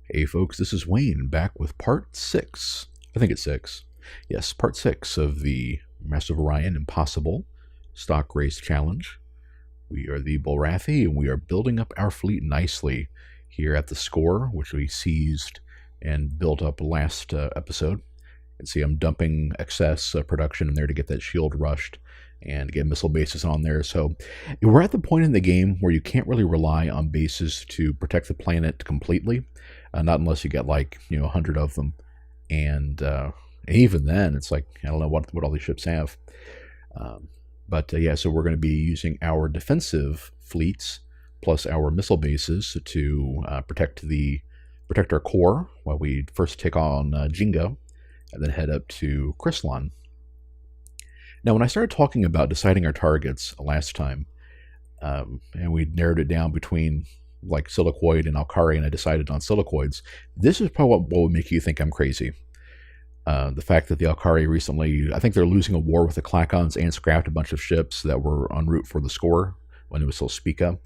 Hey folks, this is Wayne back with part 6. I think it's 6. Yes, part 6 of the Massive Orion Impossible Stock Race Challenge. We are the Bulrathi and we are building up our fleet nicely here at the score, which we seized and built up last episode. You can see I'm dumping excess production in there to get that shield rushed and get missile bases on there. So we're at the point in the game where you can't really rely on bases to protect the planet completely. Not unless you get like 100 of them, and even then it's like I don't know what all these ships have. But so we're going to be using our defensive fleets plus our missile bases to protect our core while we first take on Jingo, and then head up to Chrysalon. Now, when I started talking about deciding our targets last time, and we narrowed it down between like Silicoid and Alkari, and I decided on Silicoids, this is probably what would make you think I'm crazy. The fact that the Alkari recently, I think they're losing a war with the Klakons and scrapped a bunch of ships that were en route for the score when it was still Spica.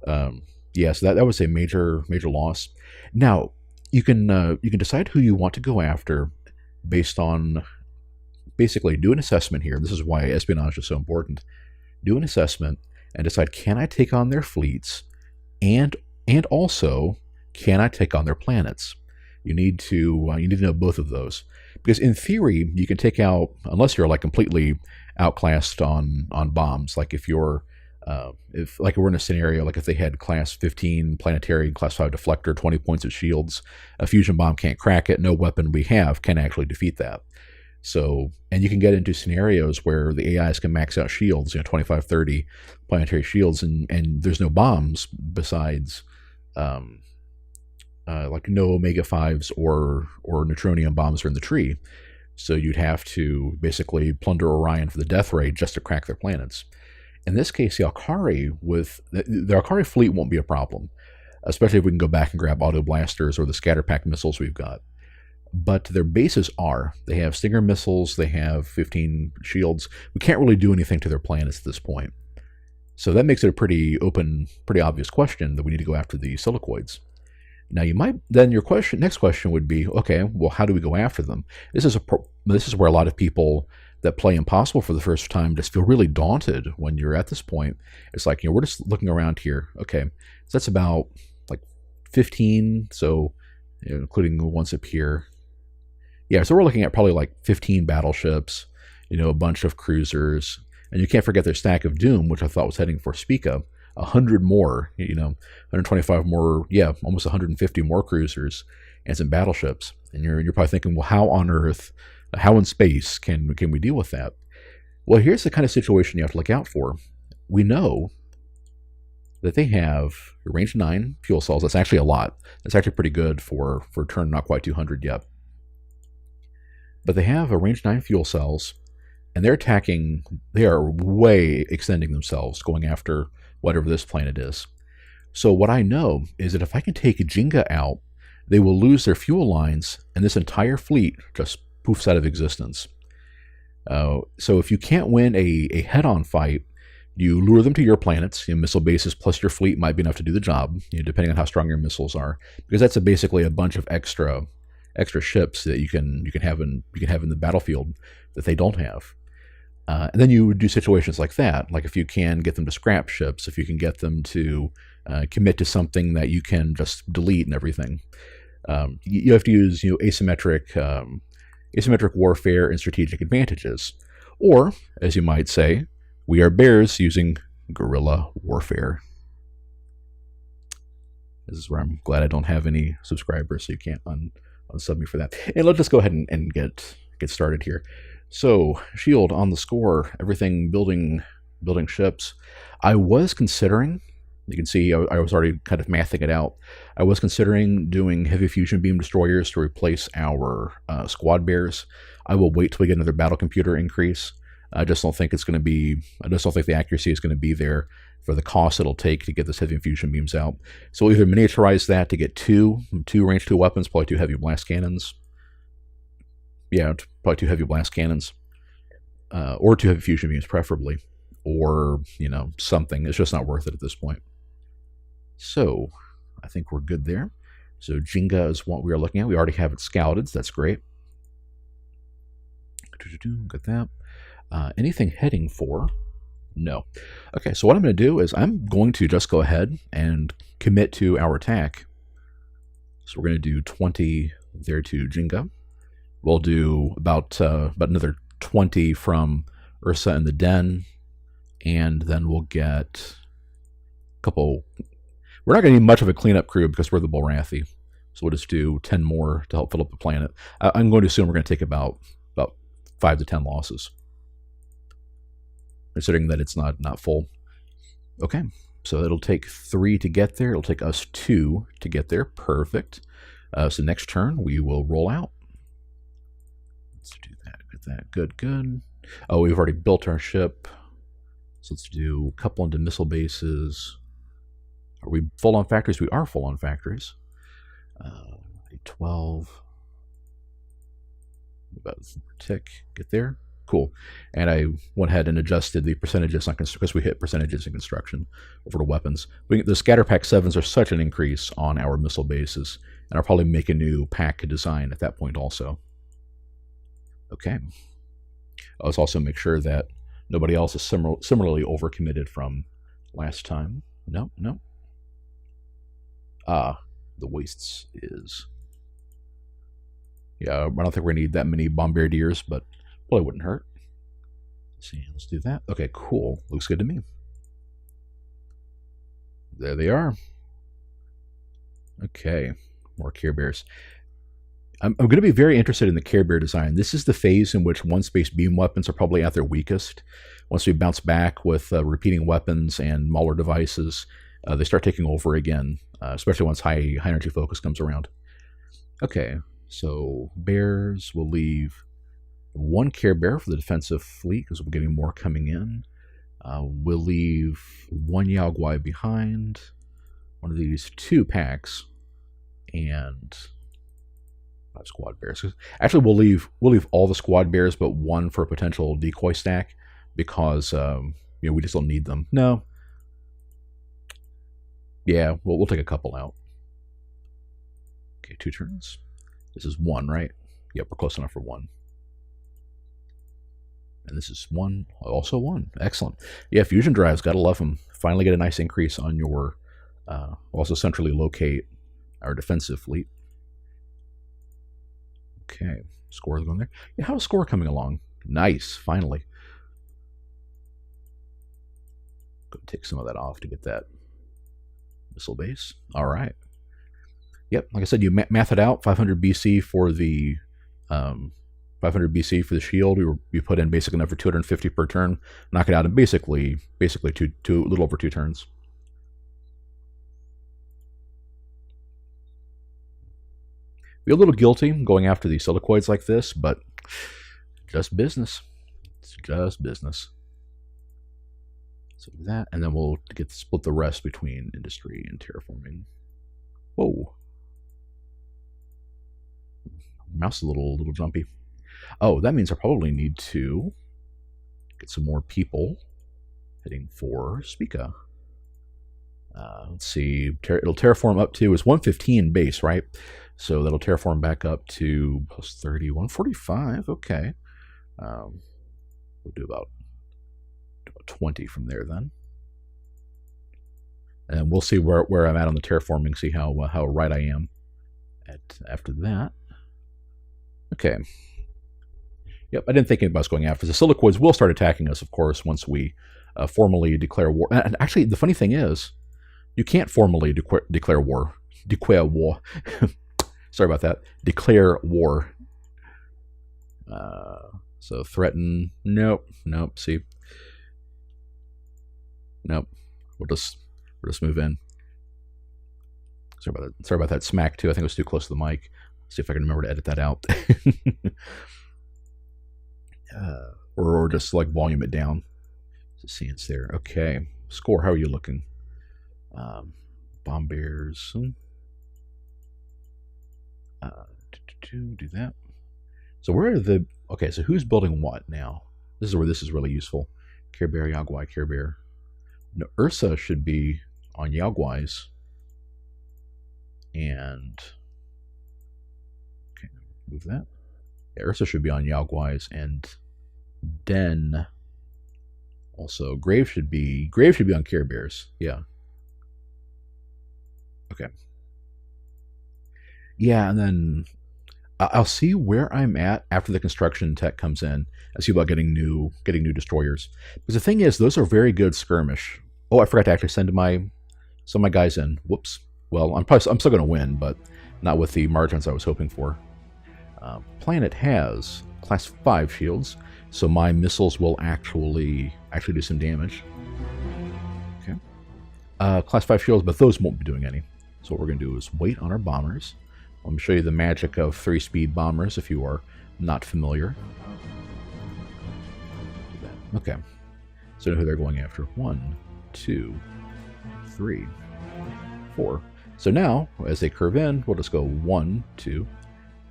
So that was a major loss. Now, you can decide who you want to go after based on, basically do an assessment here. This is why espionage is so important. Do an assessment and decide, can I take on their fleets? And also, can I take on their planets? You need to know both of those, because in theory you can take out, unless you're like completely outclassed on bombs. Like if we're in a scenario like if they had class 15 planetary, class 5 deflector, 20 points of shields, a fusion bomb can't crack it. No weapon we have can actually defeat that. So, and you can get into scenarios where the AIs can max out shields, 25, 30 planetary shields, and there's no bombs besides, like no Omega 5s or neutronium bombs are in the tree. So you'd have to basically plunder Orion for the death ray just to crack their planets. In this case, the Alkari fleet won't be a problem, especially if we can go back and grab auto blasters or the scatter pack missiles we've got. But their bases are. They have Stinger missiles, they have 15 shields. We can't really do anything to their planets at this point. So that makes it a pretty obvious question that we need to go after the Silicoids. Now your next question would be, okay, well, how do we go after them? This is where a lot of people that play Impossible for the first time just feel really daunted when you're at this point. It's like, we're just looking around here. Okay, so that's about like 15, so including the ones up here. Yeah, so we're looking at probably like 15 battleships, a bunch of cruisers, and you can't forget their stack of Doom, which I thought was heading for Spica. 100 more, 125 more, almost 150 more cruisers and some battleships. And you're probably thinking, well, how on Earth, how in space can we deal with that? Well, here's the kind of situation you have to look out for. We know that they have range 9 fuel cells. That's actually a lot. That's actually pretty good for turn not quite 200 yet. But they have a range 9 fuel cells, and they are way extending themselves, going after whatever this planet is. So what I know is that if I can take Jinga out, they will lose their fuel lines, and this entire fleet just poofs out of existence. So if you can't win a head-on fight, you lure them to your planets. Missile bases plus your fleet might be enough to do the job, depending on how strong your missiles are, because that's basically a bunch of extra ships that you can have in the battlefield that they don't have. And then you would do situations like that, like if you can get them to scrap ships, if you can get them to commit to something that you can just delete and everything. You have to use asymmetric warfare and strategic advantages, or as you might say, we are bears using guerrilla warfare. This is where I'm glad I don't have any subscribers, so you can't unsub me for that. And let's just go ahead and get started here. So, shield on the score, everything building ships. I was considering, you can see I was already kind of mathing it out. I was considering doing heavy fusion beam destroyers to replace our squad bears. I will wait till we get another battle computer increase. I just don't think the accuracy is going to be there for the cost it'll take to get this heavy fusion beams out. So we'll either miniaturize that to get two range 2 weapons, probably 2 heavy blast cannons. Yeah, probably 2 heavy blast cannons, or 2 heavy fusion beams preferably, or something. It's just not worth it at this point. So I think we're good there. So Jinga is what we are looking at. We already have it scouted, so that's great. Got that. Anything heading for? No. Okay, so what I'm going to do is I'm going to just go ahead and commit to our attack. So we're going to do 20 there to Jinga. We'll do about another 20 from Ursa and the Den, and then we'll get a couple. We're not going to need much of a cleanup crew because we're the Bulrathi, so we'll just do 10 more to help fill up the planet. I'm going to assume we're going to take about 5 to 10 losses, considering that it's not full. Okay, so it'll take 3 to get there. It'll take us 2 to get there. Perfect. So next turn we will roll out. Let's do that. Get that. Good, good. Oh, we've already built our ship. So let's do a couple into missile bases. Are we full on factories? We are full on factories. 12. About tick. Get there. Cool. And I went ahead and adjusted the percentages on because we hit percentages in construction over to weapons. The scatter pack 7s are such an increase on our missile bases, and I'll probably make a new pack design at that point also. Okay. Let's also make sure that nobody else is similarly overcommitted from last time. No, no. The wastes is. Yeah, I don't think we're going to need that many bombardiers, but probably wouldn't hurt. Let's see, let's do that. Okay, cool. Looks good to me. There they are. Okay, more Care Bears. I'm going to be very interested in the Care Bear design. This is the phase in which one-space beam weapons are probably at their weakest. Once we bounce back with repeating weapons and Mauler devices, they start taking over again, especially once high energy focus comes around. Okay, so Bears will leave 1 Care Bear for the defensive fleet because we're getting more coming in. We'll leave 1 Yaoguai behind, one of these 2 packs, and 5 Squad Bears. Actually, we'll leave all the Squad Bears but 1 for a potential decoy stack because we just don't need them. No. Yeah, we'll take a couple out. Okay, 2 turns. This is 1, right? Yep, we're close enough for 1. And this is 1, also 1. Excellent. Yeah, fusion drives, gotta love them. Finally get a nice increase on your, also centrally locate our defensive fleet. Okay, score's going there. Yeah, how's score coming along? Nice, finally. Go take some of that off to get that missile base. All right. Yep, like I said, you math it out. 500 BC for the 500 BC for the shield. We put in basic enough for 250 per turn. Knock it out in basically a little over 2 turns. Be a little guilty going after the Silicoids like this, but just business. It's just business. So that, and then we'll split the rest between industry and terraforming. Whoa. Mouse is a little jumpy. Oh, that means I probably need to get some more people heading for Spica. Let's see. It'll terraform up to, it's 115 base, right? So that'll terraform back up to plus 30, 145. Okay. We'll do about 20 from there then. And we'll see where I'm at on the terraforming, see how right I am after that. Okay. Yep, I didn't think anybody was going after the Silicoids. Will start attacking us, of course, once we formally declare war. And actually, the funny thing is, you can't formally declare war. Declare war. Sorry about that. Declare war. So threaten. Nope. Nope. See. Nope. We'll just move in. Sorry about that smack too. I think it was too close to the mic. See if I can remember to edit that out. Or just like volume it down. Just see it's there. Okay. Score. How are you looking? Bomb bears. Do that. So where are the? Okay. So who's building what now? This is where this is really useful. Care Bear, Yaoguai, Care Bear. No, Ursa should be on Yaoguai's. And okay, move that. Yeah, Ursa should be on Yaoguai's, and Den also Grave should be on Care Bears. Yeah. Okay. Yeah, and then I'll see where I'm at after the construction tech comes in. I see about getting new destroyers. Because the thing is, those are very good skirmish. Oh, I forgot to actually send some of my guys in. Whoops. Well, I'm still going to win, but not with the margins I was hoping for. Planet has class 5 shields, so my missiles will actually do some damage. Okay. Class 5 shields, but those won't be doing any. So what we're going to do is wait on our bombers. Let me show you the magic of 3-speed bombers if you are not familiar. Okay. So know who they're going after. 1, 2, 3, 4. So now, as they curve in, we'll just go 1, 2,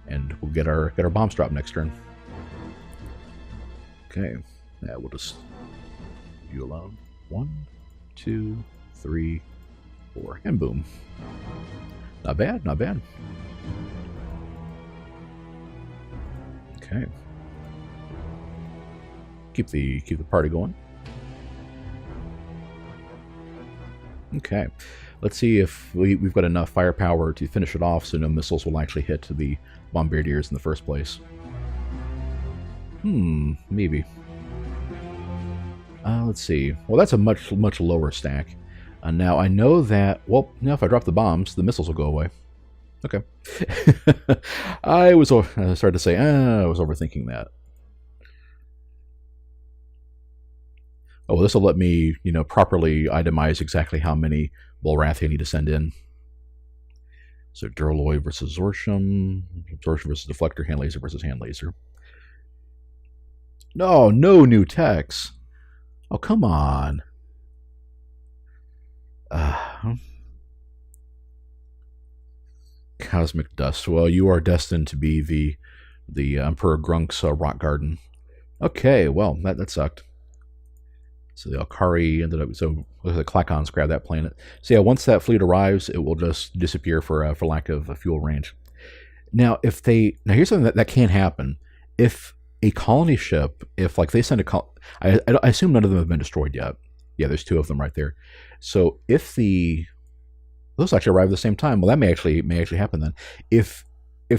and we'll get our bombs drop next turn. Okay. Yeah, we'll just leave you alone. 1, 2, 3, 4, and boom. Not bad, not bad. Okay. Keep the party going. Okay. Let's see if we've got enough firepower to finish it off so no missiles will actually hit the Bombardiers in the first place. Maybe. Let's see. Well, that's a much lower stack. Now, I know that, well, now if I drop the bombs, the missiles will go away. Okay. I started to say, I was overthinking that. Oh, well, this will let me, properly itemize exactly how many Bulrathi I need to send in. So Duraloy versus Zorsham, Zorsham versus Deflector, Hand Laser versus Hand Laser. No new techs. Oh, come on. Cosmic Dust. Well, you are destined to be the Emperor Grunk's rock garden. Okay, well, that sucked. So the Alkari ended up. So the Klakons grabbed that planet. So yeah, once that fleet arrives, it will just disappear for lack of fuel range. Now, here's something that can happen. If a colony ship, if like they send I assume none of them have been destroyed yet. Yeah, there's 2 of them right there. So if those actually arrive at the same time, well, that may actually happen then. If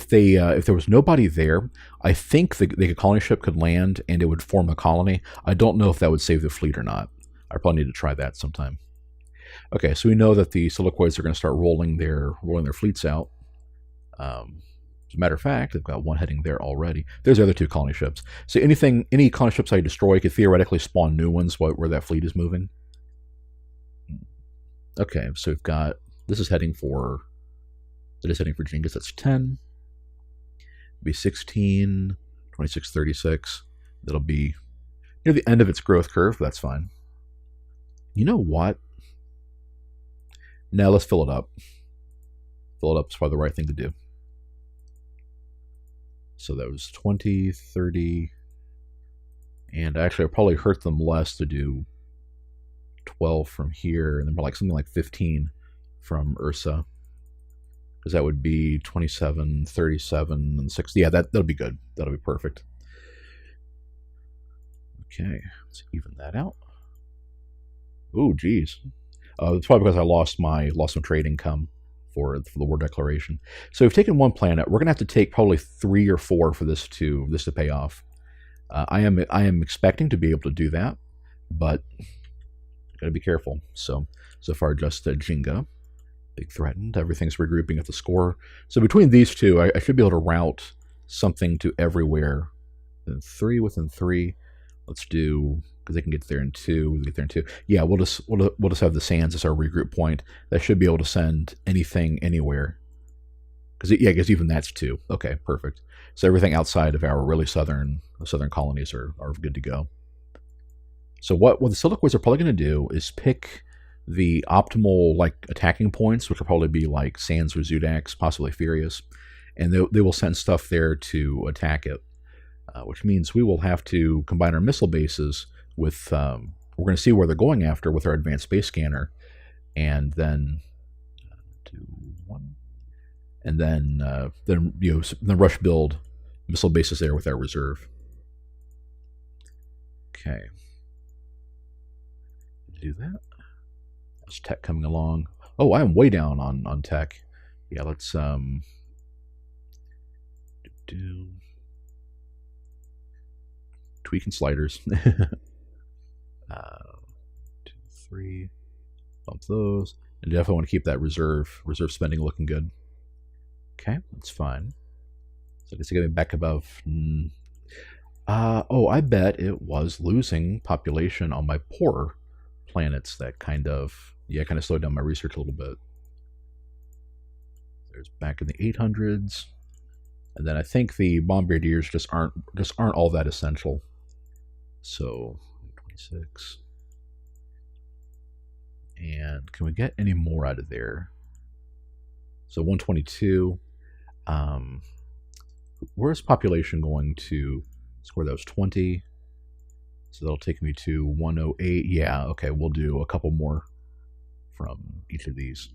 there was nobody there, I think the colony ship could land and it would form a colony. I don't know if that would save the fleet or not. I probably need to try that sometime. Okay, so we know that the Silicoids are going to start rolling their fleets out. As a matter of fact, they've got one heading there already. There's the other 2 colony ships. So any colony ships I destroy could theoretically spawn new ones where that fleet is moving. Okay, so we've got, this is heading for Genghis. That's 10. It'll be 16, 26, 36. That'll be near the end of its growth curve. That's fine. You know what? Now let's fill it up. Fill it up is probably the right thing to do. So that was 20, 30, and actually it probably hurt them less to do 12 from here, and then like something like 15 from Ursa, because that would be 27, 37, and 60. Yeah, that'll be good. That'll be perfect. Okay, let's even that out. Oh, geez. It's probably because I lost some trade income for the war declaration. So we've taken one planet. We're gonna have to take probably 3 or 4 for this to pay off. I am expecting to be able to do that, but gotta be careful. So far just Jinga, big threatened. Everything's regrouping at the score. So between these 2, I should be able to route something to everywhere. Then 3 within 3. Let's do, because they can get there in 2. We get there in 2. Yeah, we'll just have the sands as our regroup point. That should be able to send anything anywhere. Because even that's 2. Okay, perfect. So everything outside of our really southern colonies are good to go. So what the Silicoids are probably going to do is pick the optimal attacking points, which will probably be like Sands or Zudax, possibly Furious, and they will send stuff there to attack it. Which means we will have to combine our missile bases with, we're going to see where they're going after with our advanced space scanner, and then 2, 1. and then rush build missile bases there with our reserve. Okay, do that. That's tech coming along. Oh, I am way down on tech. Yeah, let's do tweaking sliders. 2, 3, bump those, and definitely want to keep that reserve spending looking good. Okay, that's fine. So I guess getting back above. Oh, I bet it was losing population on my poorer planets that kind of slowed down my research a little bit. There's back in the 800s, and then I think the bombardiers just aren't all that essential. So 26, and can we get any more out of there? So 122. Where's population going to score? That was 20. So that'll take me to 108. Yeah, okay, we'll do a couple more from each of these.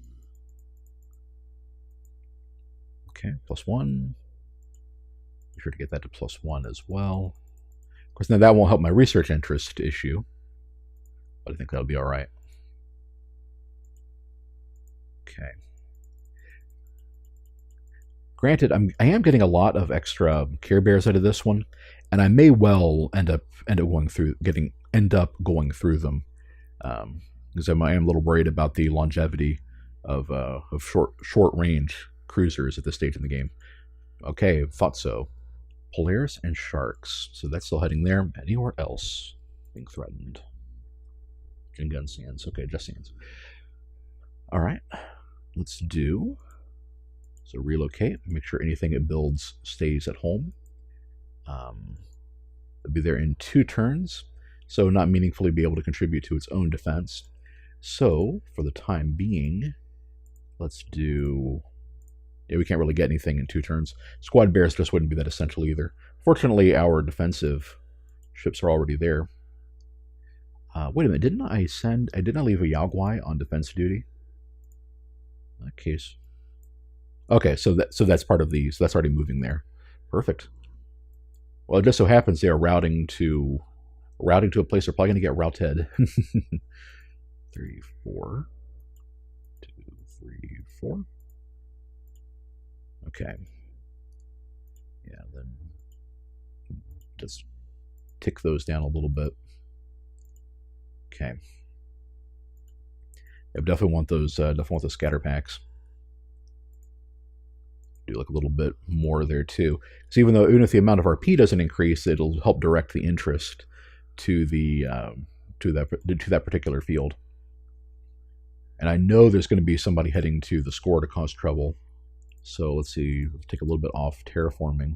Okay, +1. Be sure to get that to +1 as well. Of course, now that won't help my research interest issue, but I think that'll be all right. Okay. Granted, I am getting a lot of extra Care Bears out of this one, and I may well end up going through them, because I am a little worried about the longevity of short range cruisers at this stage in the game. Okay, thought so. Polaris and Sharks, so that's still heading there. Anywhere else being threatened? Gun Sands. Okay, just Sands. All right, let's do. So relocate, make sure anything it builds stays at home. It'll be there in 2 turns, so not meaningfully be able to contribute to its own defense. So for the time being, let's do. Yeah, we can't really get anything in 2 turns. Squad Bears just wouldn't be that essential either. Fortunately, our defensive ships are already there. Wait a minute, didn't I leave a Yaoguai on defense duty? In that case. Okay, so that's part of these. So that's already moving there. Perfect. Well, it just so happens they are routing to a place they're probably going to get routed. 3, 4. 2, 3, 4. Okay. Yeah, then just tick those down a little bit. Okay. I definitely want those. Definitely want the scatter packs. Do like a little bit more there too. So even if the amount of RP doesn't increase, it'll help direct the interest to the to that particular field. And I know there's going to be somebody heading to the score to cause trouble. So let's see. Let's take a little bit off terraforming.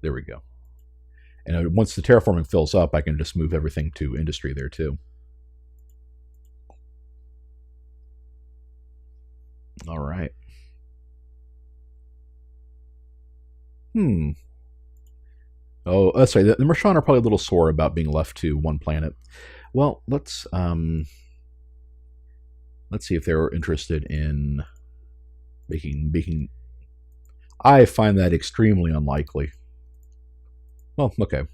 There we go. And once the terraforming fills up, I can just move everything to industry there too. All right. Oh, that's right. The Mershan are probably a little sore about being left to one planet. Well, let's see if they're interested in making. I find that extremely unlikely. Well, okay.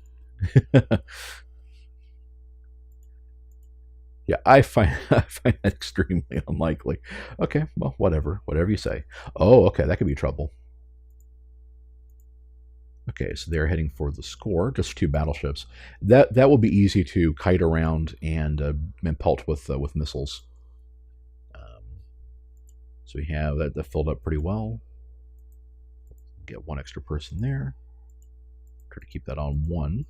Yeah, I find that extremely unlikely. Okay, well, whatever you say. Oh, okay, that could be trouble. Okay, so they're heading for the score, just 2 battleships. That will be easy to kite around and pelt with missiles. So we have that filled up pretty well. Get 1 extra person there. Try to keep that on 1.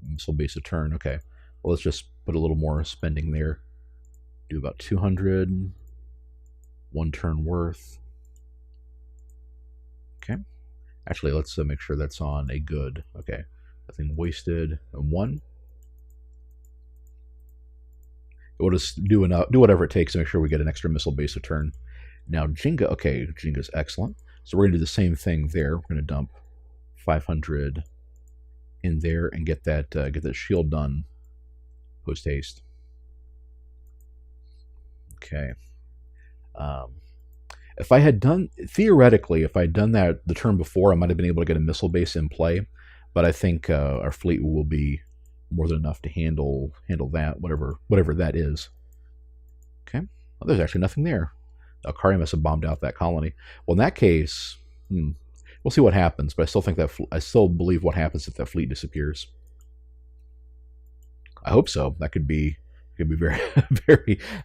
Missile base a turn. Okay, well, let's just put a little more spending there. Do about 200. 1 turn worth. Okay. Actually, let's make sure that's on a good. Okay, nothing wasted. And 1. We'll just do whatever it takes to make sure we get an extra missile base a turn. Now Jenga. Okay, Jenga's excellent. So we're going to do the same thing there. We're going to dump 500 in there and get that shield done post haste. Okay. Um, if I had done, theoretically, if I had done that the turn before, I might have been able to get a missile base in play. But I think our fleet will be more than enough to handle that, whatever that is. Okay. Well, there's actually nothing there. Alkari must have bombed out that colony. Well, in that case, we'll see what happens. But I still think that I still believe what happens if that fleet disappears. I hope so. That could be very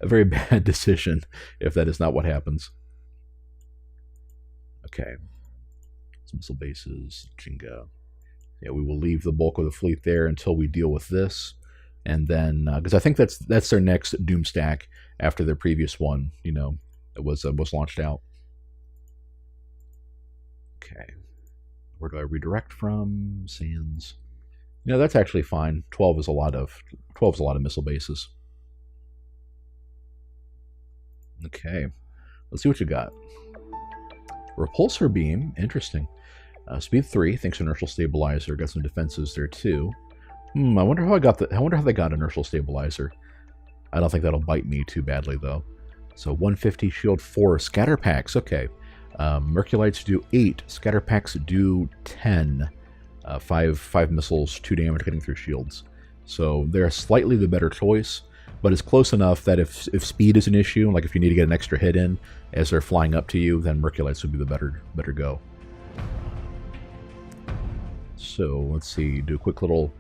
a very bad decision if that is not what happens. Okay. Some missile bases, Jinga. Yeah, we will leave the bulk of the fleet there until we deal with this, and then because I think that's their next doom stack after their previous one. It was launched out. Okay, where do I redirect from? Sands. That's actually fine. 12 is a lot of missile bases. Okay, let's see what you got. Repulsor beam, interesting. Speed 3, thanks to inertial stabilizer. Got some defenses there too. I wonder how they got inertial stabilizer. I don't think that'll bite me too badly though. So 150 shield 4 scatter packs. Okay, Merculites do 8. Scatter packs do 10. 5 missiles, 2 damage getting through shields. So they're slightly the better choice, but it's close enough that if speed is an issue, like if you need to get an extra hit in as they're flying up to you, then Merculites would be the better go. So let's see, do a quick little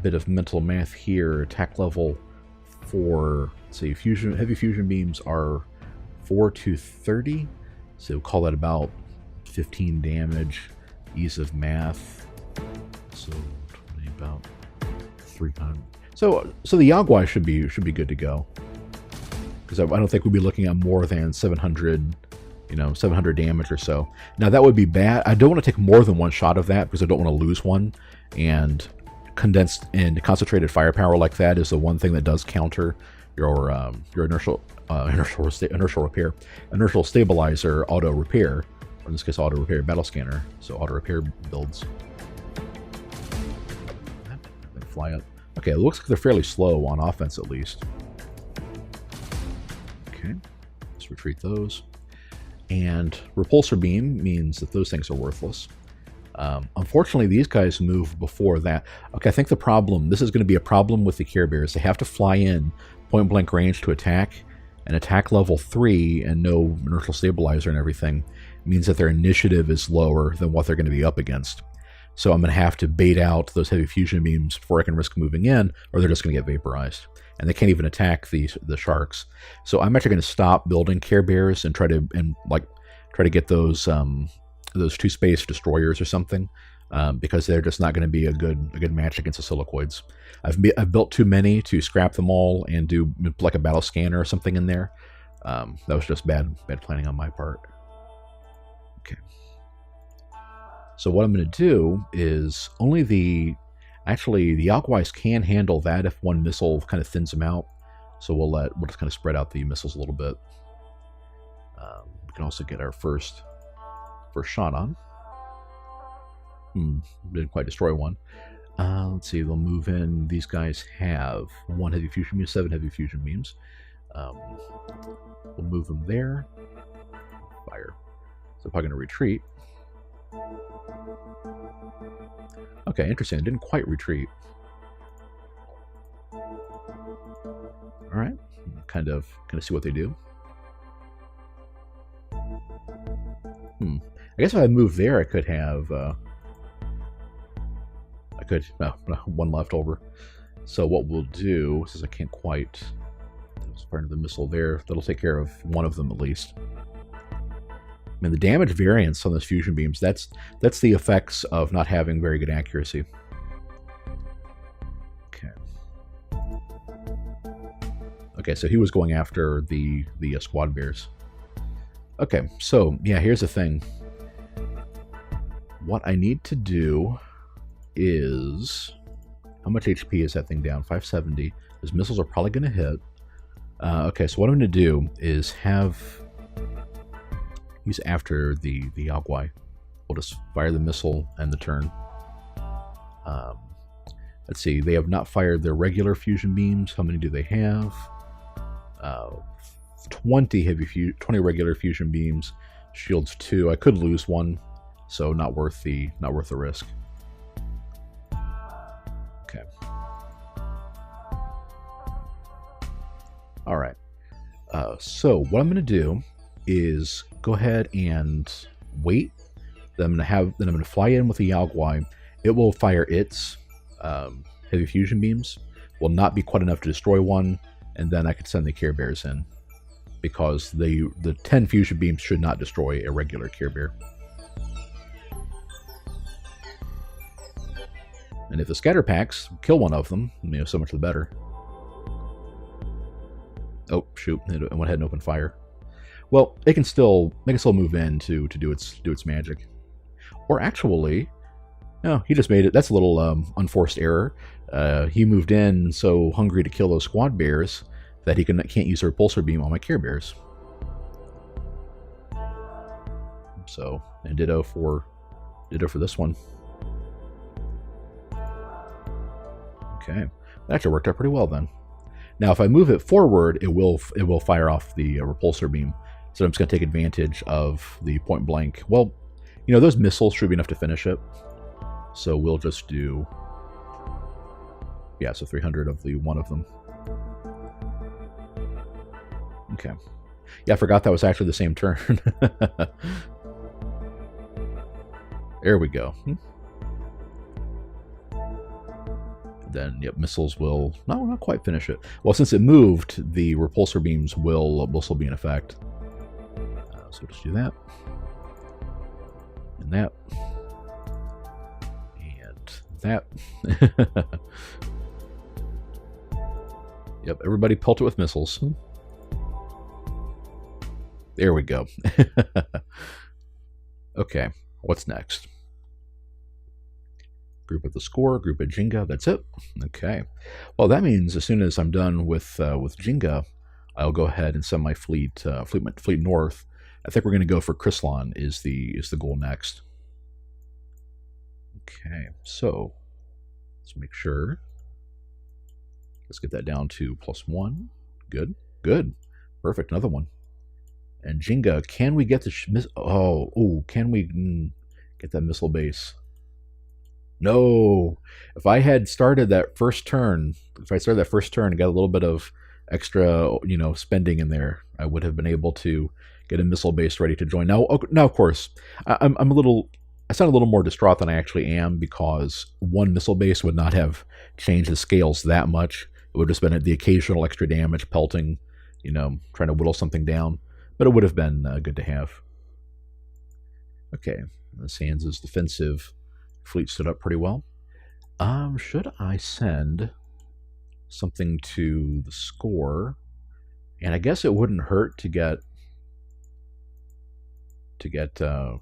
bit of mental math here. Attack level for, let's see, heavy fusion beams are 4 to 30, so we'll call that about 15 damage. Ease of math, so about 300. So the Yagwai should be good to go, because I don't think we'd be looking at more than 700. 700 damage or so. Now that would be bad. I don't want to take more than one shot of that because I don't want to lose one. And condensed and concentrated firepower like that is the one thing that does counter your inertial repair, inertial stabilizer auto repair, or in this case auto repair battle scanner. So auto repair builds. They fly up. Okay, it looks like they're fairly slow on offense at least. Okay, let's retreat those. And repulsor beam means that those things are worthless. Unfortunately, these guys move before that. Okay, I think this is going to be a problem with the Care Bears. They have to fly in point blank range to attack, and attack level 3 and no inertial stabilizer and everything means that their initiative is lower than what they're going to be up against. So I'm going to have to bait out those heavy fusion beams before I can risk moving in, or they're just going to get vaporized. And they can't even attack the sharks. So I'm actually going to stop building Care Bears and try to get those 2 space destroyers or something, because they're just not going to be a good match against the Silicoids. I've built too many to scrap them all and do like a battle scanner or something in there. That was just bad planning on my part. Okay. So what I'm going to do is the Alkwais can handle that if one missile kind of thins them out. So we'll just kind of spread out the missiles a little bit. We can also get our first shot on. Didn't quite destroy one. Let's see, they'll move in. These guys have 1 heavy fusion beam, 7 heavy fusion beams. We'll move them there. Fire. So probably going to retreat. Okay, interesting. It didn't quite retreat. All right, kind of see what they do. I guess if I moved there, I could have. One left over. So what we'll do, since I can't quite, there's part of the missile there. That'll take care of one of them at least. I mean, the damage variance on those fusion beams, that's the effects of not having very good accuracy. Okay, so he was going after the squad bears. Okay, so yeah, here's the thing. What I need to do is, how much HP is that thing down? 570. Those missiles are probably going to hit. Okay, so what I'm going to do is he's after the Yagwai. We'll just fire the missile and the turn. Let's see, they have not fired their regular fusion beams. How many do they have? 20 regular fusion beams, shields 2. I could lose one, so not worth the risk. Okay. All right. So what I'm going to do is go ahead and wait. Then I'm going to fly in with a Yaoguai. It will fire its heavy fusion beams. Will not be quite enough to destroy one, and then I could send the Care Bears in, because the 10 fusion beams should not destroy a regular Care Bear. And if the scatter packs kill one of them, so much the better. Oh shoot! It went ahead and opened fire. Well, it can still move in to do its magic. Or actually, no, he just made it. That's a little unforced error. He moved in so hungry to kill those squad bears that he can't use a repulsor beam on my Care Bears. So, and ditto for this one. Okay, that actually worked out pretty well then. Now, if I move it forward, it will fire off the repulsor beam. So I'm just going to take advantage of the point blank. Well, those missiles should be enough to finish it. So we'll just do, yeah, so 300 of the one of them. Okay. Yeah, I forgot that was actually the same turn. There we go. Then, yep, missiles will not quite finish it. Well, since it moved, the repulsor beams will still be in effect. So just do that. And that. And that. Yep, everybody pelt it with missiles. There we go. Okay, what's next? Group at the score, group at Jinga, that's it. Okay. Well, that means as soon as I'm done with Jinga, I'll go ahead and send my fleet north. I think we're going to go for Chrysalon is the goal next. Okay, so let's make sure. Let's get that down to +1. Good, good, perfect. Another one. And Jinga, can we get the can we get that missile base? No. If I had started that first turn, and got a little bit of extra, spending in there, I would have been able to get a missile base ready to join. Now, of course, I sound a little more distraught than I actually am, because one missile base would not have changed the scales that much. It would have just been the occasional extra damage pelting, trying to whittle something down. But it would have been good to have. Okay, Sans' defensive fleet stood up pretty well. Should I send something to the score? And I guess it wouldn't hurt to get some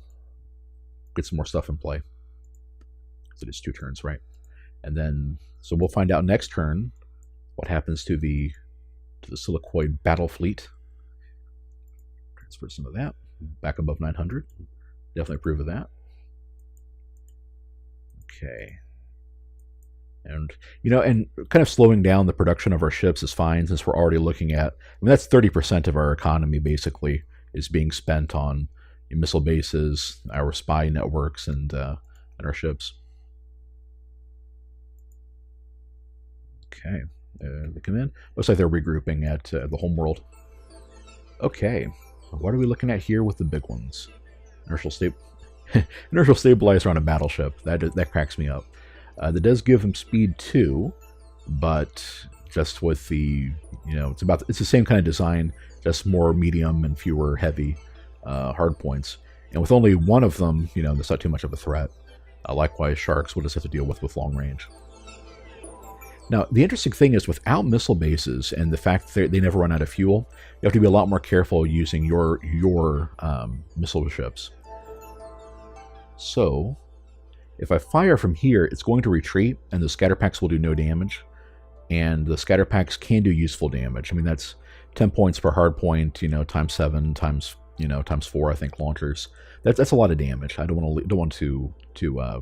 more stuff in play. Because it is 2 turns, right? And then, so we'll find out next turn what happens to the Silicoid battle fleet. Transfer some of that back above 900. Definitely approve of that. Okay. And, and kind of slowing down the production of our ships is fine, since we're already looking at, that's 30% of our economy basically is being spent on missile bases, our spy networks, and our ships. Okay. They come in. Looks like they're regrouping at the homeworld. Okay. What are we looking at here with the big ones? Inertial stabilizer on a battleship. That cracks me up. That does give them speed 2, but just with the, it's the same kind of design, just more medium and fewer heavy hard points. And with only one of them, that's not too much of a threat. Likewise, sharks we'll just have to deal with long range. Now, the interesting thing is, without missile bases and the fact that they never run out of fuel, you have to be a lot more careful using your missile ships. So, if I fire from here, it's going to retreat, and the scatter packs will do no damage. And the scatter packs can do useful damage. That's 10 points per hard point, times 7, times 4, I think, launchers. That's a lot of damage. I don't want to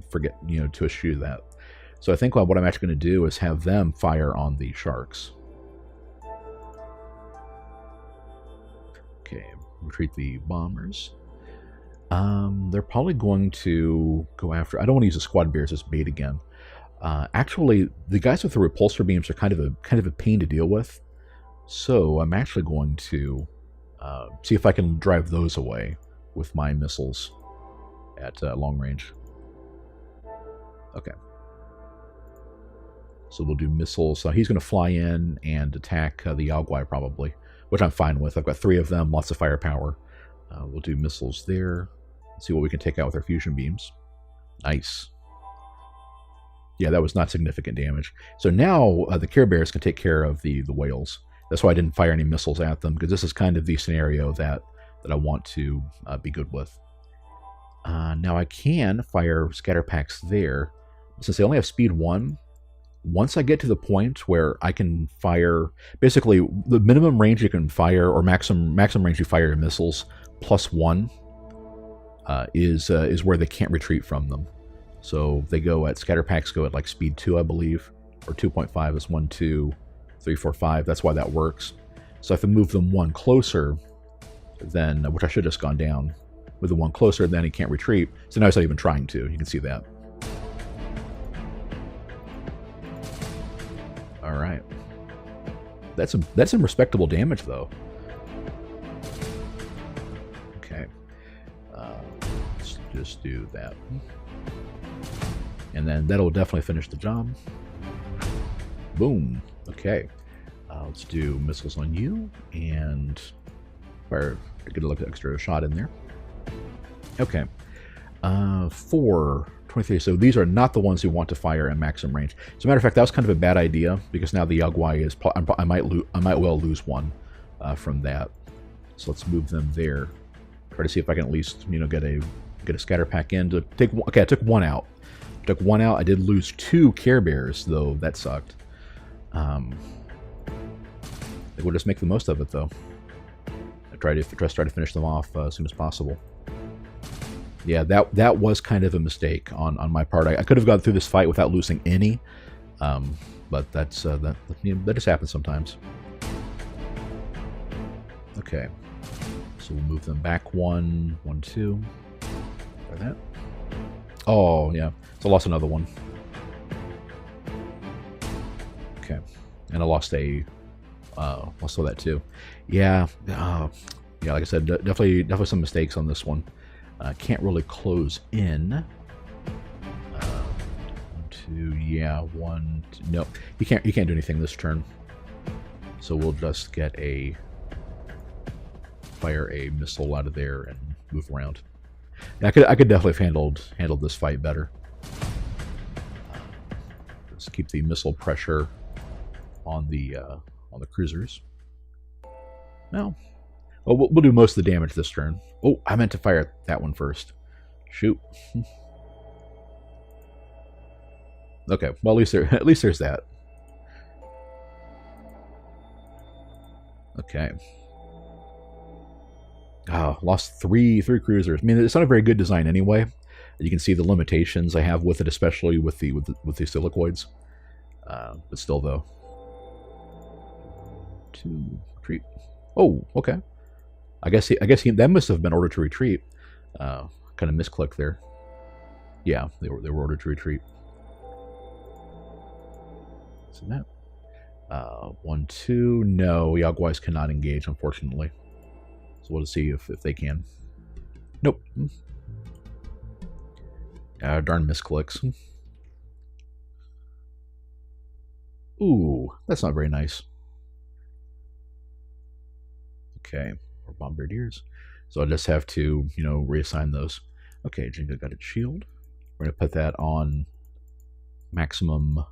forget, to eschew that. So I think what I'm actually going to do is have them fire on the sharks. retreat the bombers. They're probably going to go after... I don't want to use the squad bears as bait again. Actually, the guys with the repulsor beams are kind of a pain to deal with. So I'm actually going to see if I can drive those away with my missiles at long range. Okay. So we'll do missiles. He's going to fly in and attack the Yaogwai probably, which I'm fine with. I've got 3 of them, lots of firepower. We'll do missiles there. See what we can take out with our fusion beams. Nice. Yeah, that was not significant damage. So now the Care Bears can take care of the whales. That's why I didn't fire any missiles at them, because this is kind of the scenario that I want to be good with. Now I can fire scatter packs there. Since they only have speed 1, once I get to the point where I can fire, basically the minimum range you can fire, or maximum range you fire your missiles, +1 is where they can't retreat from them. So they go at, scatter packs go at like speed 2, I believe, or 2.5 is 1, 2, 3, 4, 5. That's why that works. So if I move them 1 closer, then, which I should have just gone down, with the 1 closer, then he can't retreat. So now he's not even trying to. You can see that. All right. That's some respectable damage, though. Okay. Let's just do that. And then that'll definitely finish the job. Boom. Okay. Let's do missiles on you and fire. Get a little extra shot in there. Okay. 4, 23. So these are not the ones who want to fire at maximum range. As a matter of fact, that was kind of a bad idea because now the Yaogwai is. I might well lose 1 from that. So let's move them there. Try to see if I can at least get a scatter pack in to take. Okay, I took 1 out. Took 1 out. I did lose 2 Care Bears, though. That sucked. We'll just make the most of it, though. I try to finish them off as soon as possible. Yeah, that was kind of a mistake on my part. I could have gone through this fight without losing any, but that just happens sometimes. Okay, so we'll move them back 1, 1, 2. Try that. Oh yeah, so I lost another one. Okay, and I lost lost all that too. Yeah, yeah. Like I said, definitely some mistakes on this one. Can't really close in. 2, yeah, 1, 2, no, you can't do anything this turn. So we'll just get fire a missile out of there and move around. Yeah, I could definitely have handled this fight better. Let's keep the missile pressure on the cruisers. No. Well, we'll do most of the damage this turn. Oh, I meant to fire that one first. Shoot. Okay, well at least there's that. Okay. Oh, lost three cruisers. I mean, it's not a very good design anyway. You can see the limitations I have with it, especially with the Silicoids. But still, though. 2 retreat. Oh, okay. I guess that must have been ordered to retreat. Kind of misclicked there. Yeah, they were ordered to retreat. So that 1, 2. No, Yaogwais cannot engage, unfortunately. So we'll see if they can. Nope. Darn misclicks. Ooh, that's not very nice. Okay, or bombardiers. So I'll just have to, reassign those. Okay, Jenga got its shield. We're going to put that on maximum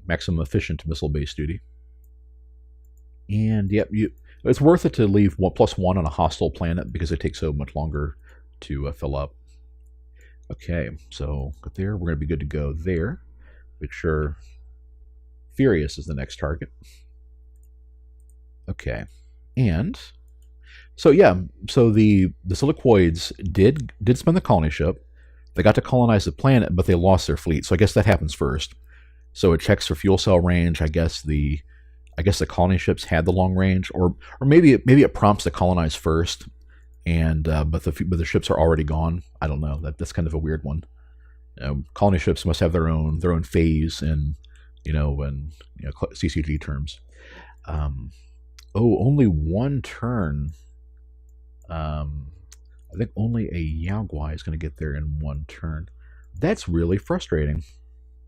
efficient missile base duty. And yep, it's worth it to leave +1 on a hostile planet because it takes so much longer to fill up. Okay, so go there. We're going to be good to go there. Make sure Furious is the next target. Okay, and so yeah, so the Silicoids did spend the colony ship. They got to colonize the planet, but they lost their fleet. So I guess that happens first. So it checks for fuel cell range. I guess the colony ships had the long range, or maybe it prompts to colonize first, and but the ships are already gone. I don't know. That's kind of a weird one. Colony ships must have their own phase in CCG terms. Only one turn. I think only a Yao Guai is going to get there in one turn. That's really frustrating.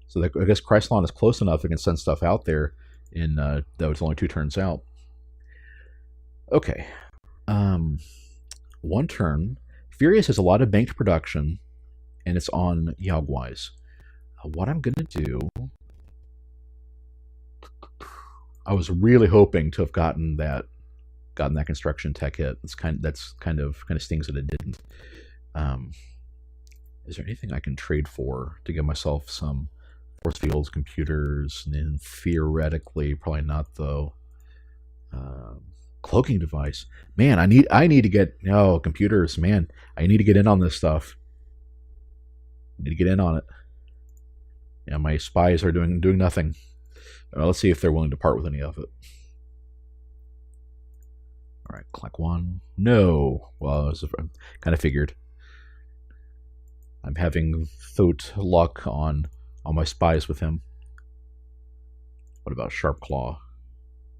So I guess Chrysalon is close enough it can send stuff out there in though it's only 2 turns out. Okay. One turn. Furious has a lot of banked production, and it's on Yao Guais. What I'm going to do... I was really hoping to have gotten that construction tech hit. That's kind of stings that it didn't. Is there anything I can trade for to give myself some force fields, computers, and then theoretically, probably not though. Cloaking device. Man, I need to get computers. Man, I need to get in on this stuff. I need to get in on it. Yeah, my spies are doing nothing. Let's see if they're willing to part with any of it. All right, click 1. No. Well, I kind of figured. I'm having Thoth luck on my spies with him. What about Sharp Claw?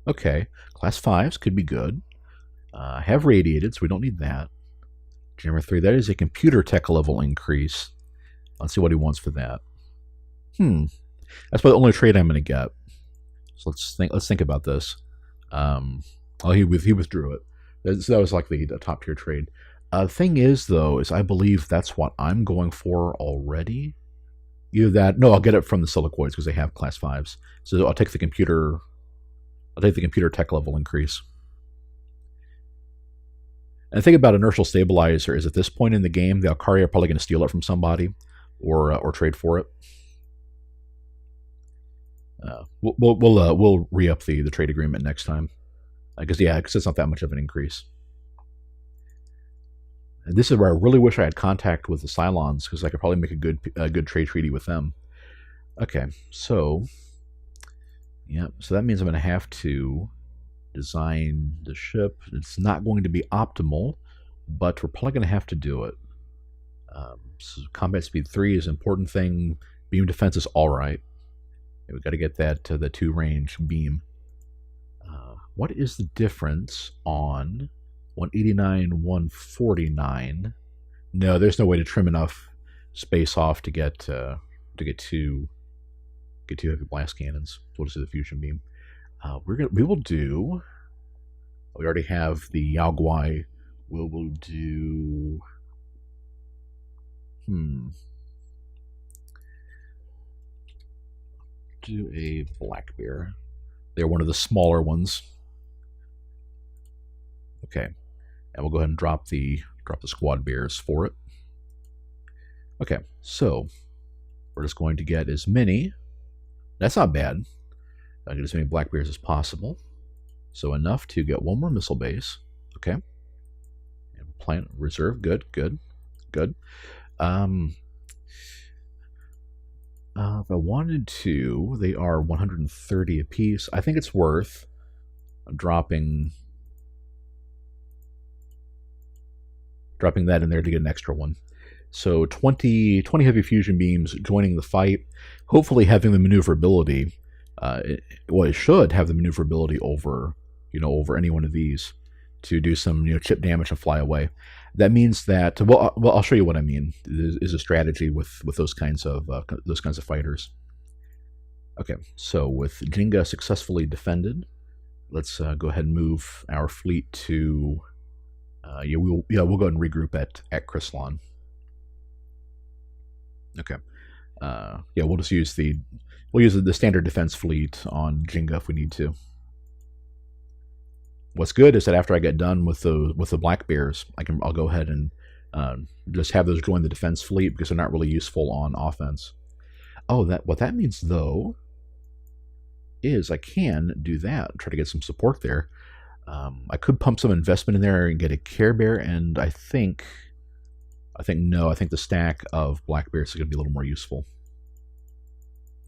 Okay, class 5s could be good. Have radiated, so we don't need that. Jammer 3, that is a computer tech level increase. Let's see what he wants for that. That's probably the only trade I'm going to get. So let's think about this. He withdrew it. So that was like the top tier trade. Thing is, though, is I believe that's what I'm going for already. Either that, no, I'll get it from the Silicoids because they have class 5s. So I'll take the computer tech level increase. And the thing about inertial stabilizer is at this point in the game, the Alkari are probably going to steal it from somebody or trade for it. We'll re-up the trade agreement next time, because it's not that much of an increase. And this is where I really wish I had contact with the Cylons, because I could probably make a good trade treaty with them. Okay, so so that means I'm going to have to design the ship. It's not going to be optimal, but we're probably going to have to do it. So combat speed 3 is an important thing. Beam defense is all right. We've got to get that to the 2-range beam. What is the difference on 189, 149? No, there's no way to trim enough space off to get two heavy blast cannons. We'll just do the fusion beam. We will do. We already have the Yao Guai. We will do. Do a Black Bear. They're one of the smaller ones. Okay, and we'll go ahead and drop the squad bears for it. Okay, so we're just going to get as many. That's not bad. Get as many Black Bears as possible. So enough to get 1 more missile base. Okay, and plant reserve. Good. If I wanted to, they are 130 apiece. I think it's worth dropping that in there to get an extra one. So 20 heavy fusion beams joining the fight, hopefully having the maneuverability. It should have the maneuverability over any one of these to do some chip damage and fly away. That means that I'll show you what I mean. Is a strategy with those kinds of fighters. Okay, so with Jinga successfully defended, let's go ahead and move our fleet to. We'll go ahead and regroup at Chrysalon. Okay. We'll just use the standard defense fleet on Jinga if we need to. What's good is that after I get done with the Black Bears, I'll go ahead and just have those join the defense fleet because they're not really useful on offense. What that means though is I can do that, try to get some support there. I could pump some investment in there and get a Care Bear, and I think the stack of Black Bears is going to be a little more useful.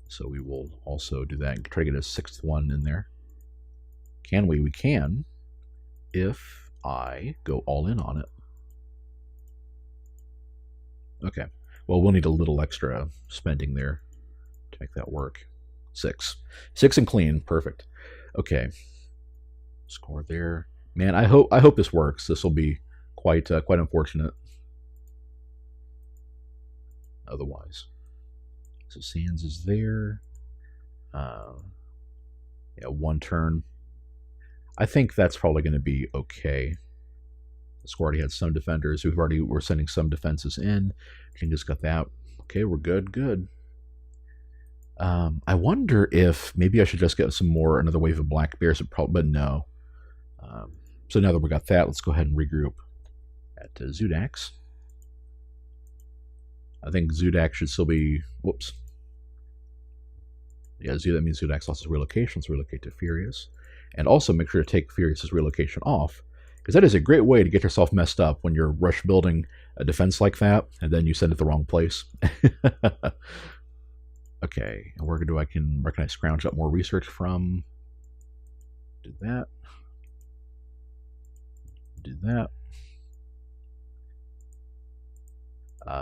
So we will also do that and try to get a 6th one in there. Can we? We can, if I go all in on it. Okay. Well, we'll need a little extra spending there to make that work. 6. 6 and clean. Perfect. Okay. Score there. Man, I hope this works. This will be quite unfortunate otherwise. So Sands is there. Yeah, 1 turn. I think that's probably going to be okay. The score already had some defenders. We're sending some defenses in. Jinga's got that. Okay, we're good. I wonder if maybe I should just get some more, another wave of black bears, but no. So now that we got that, let's go ahead and regroup at Zudax. I think Zudax should still be, whoops. Yeah, that means Zudax lost his relocation, so relocate to Furious. And also make sure to take Furious's relocation off, because that is a great way to get yourself messed up when you're rush building a defense like that, and then you send it the wrong place. Okay, and where can I scrounge up more research from? Do that. Do that.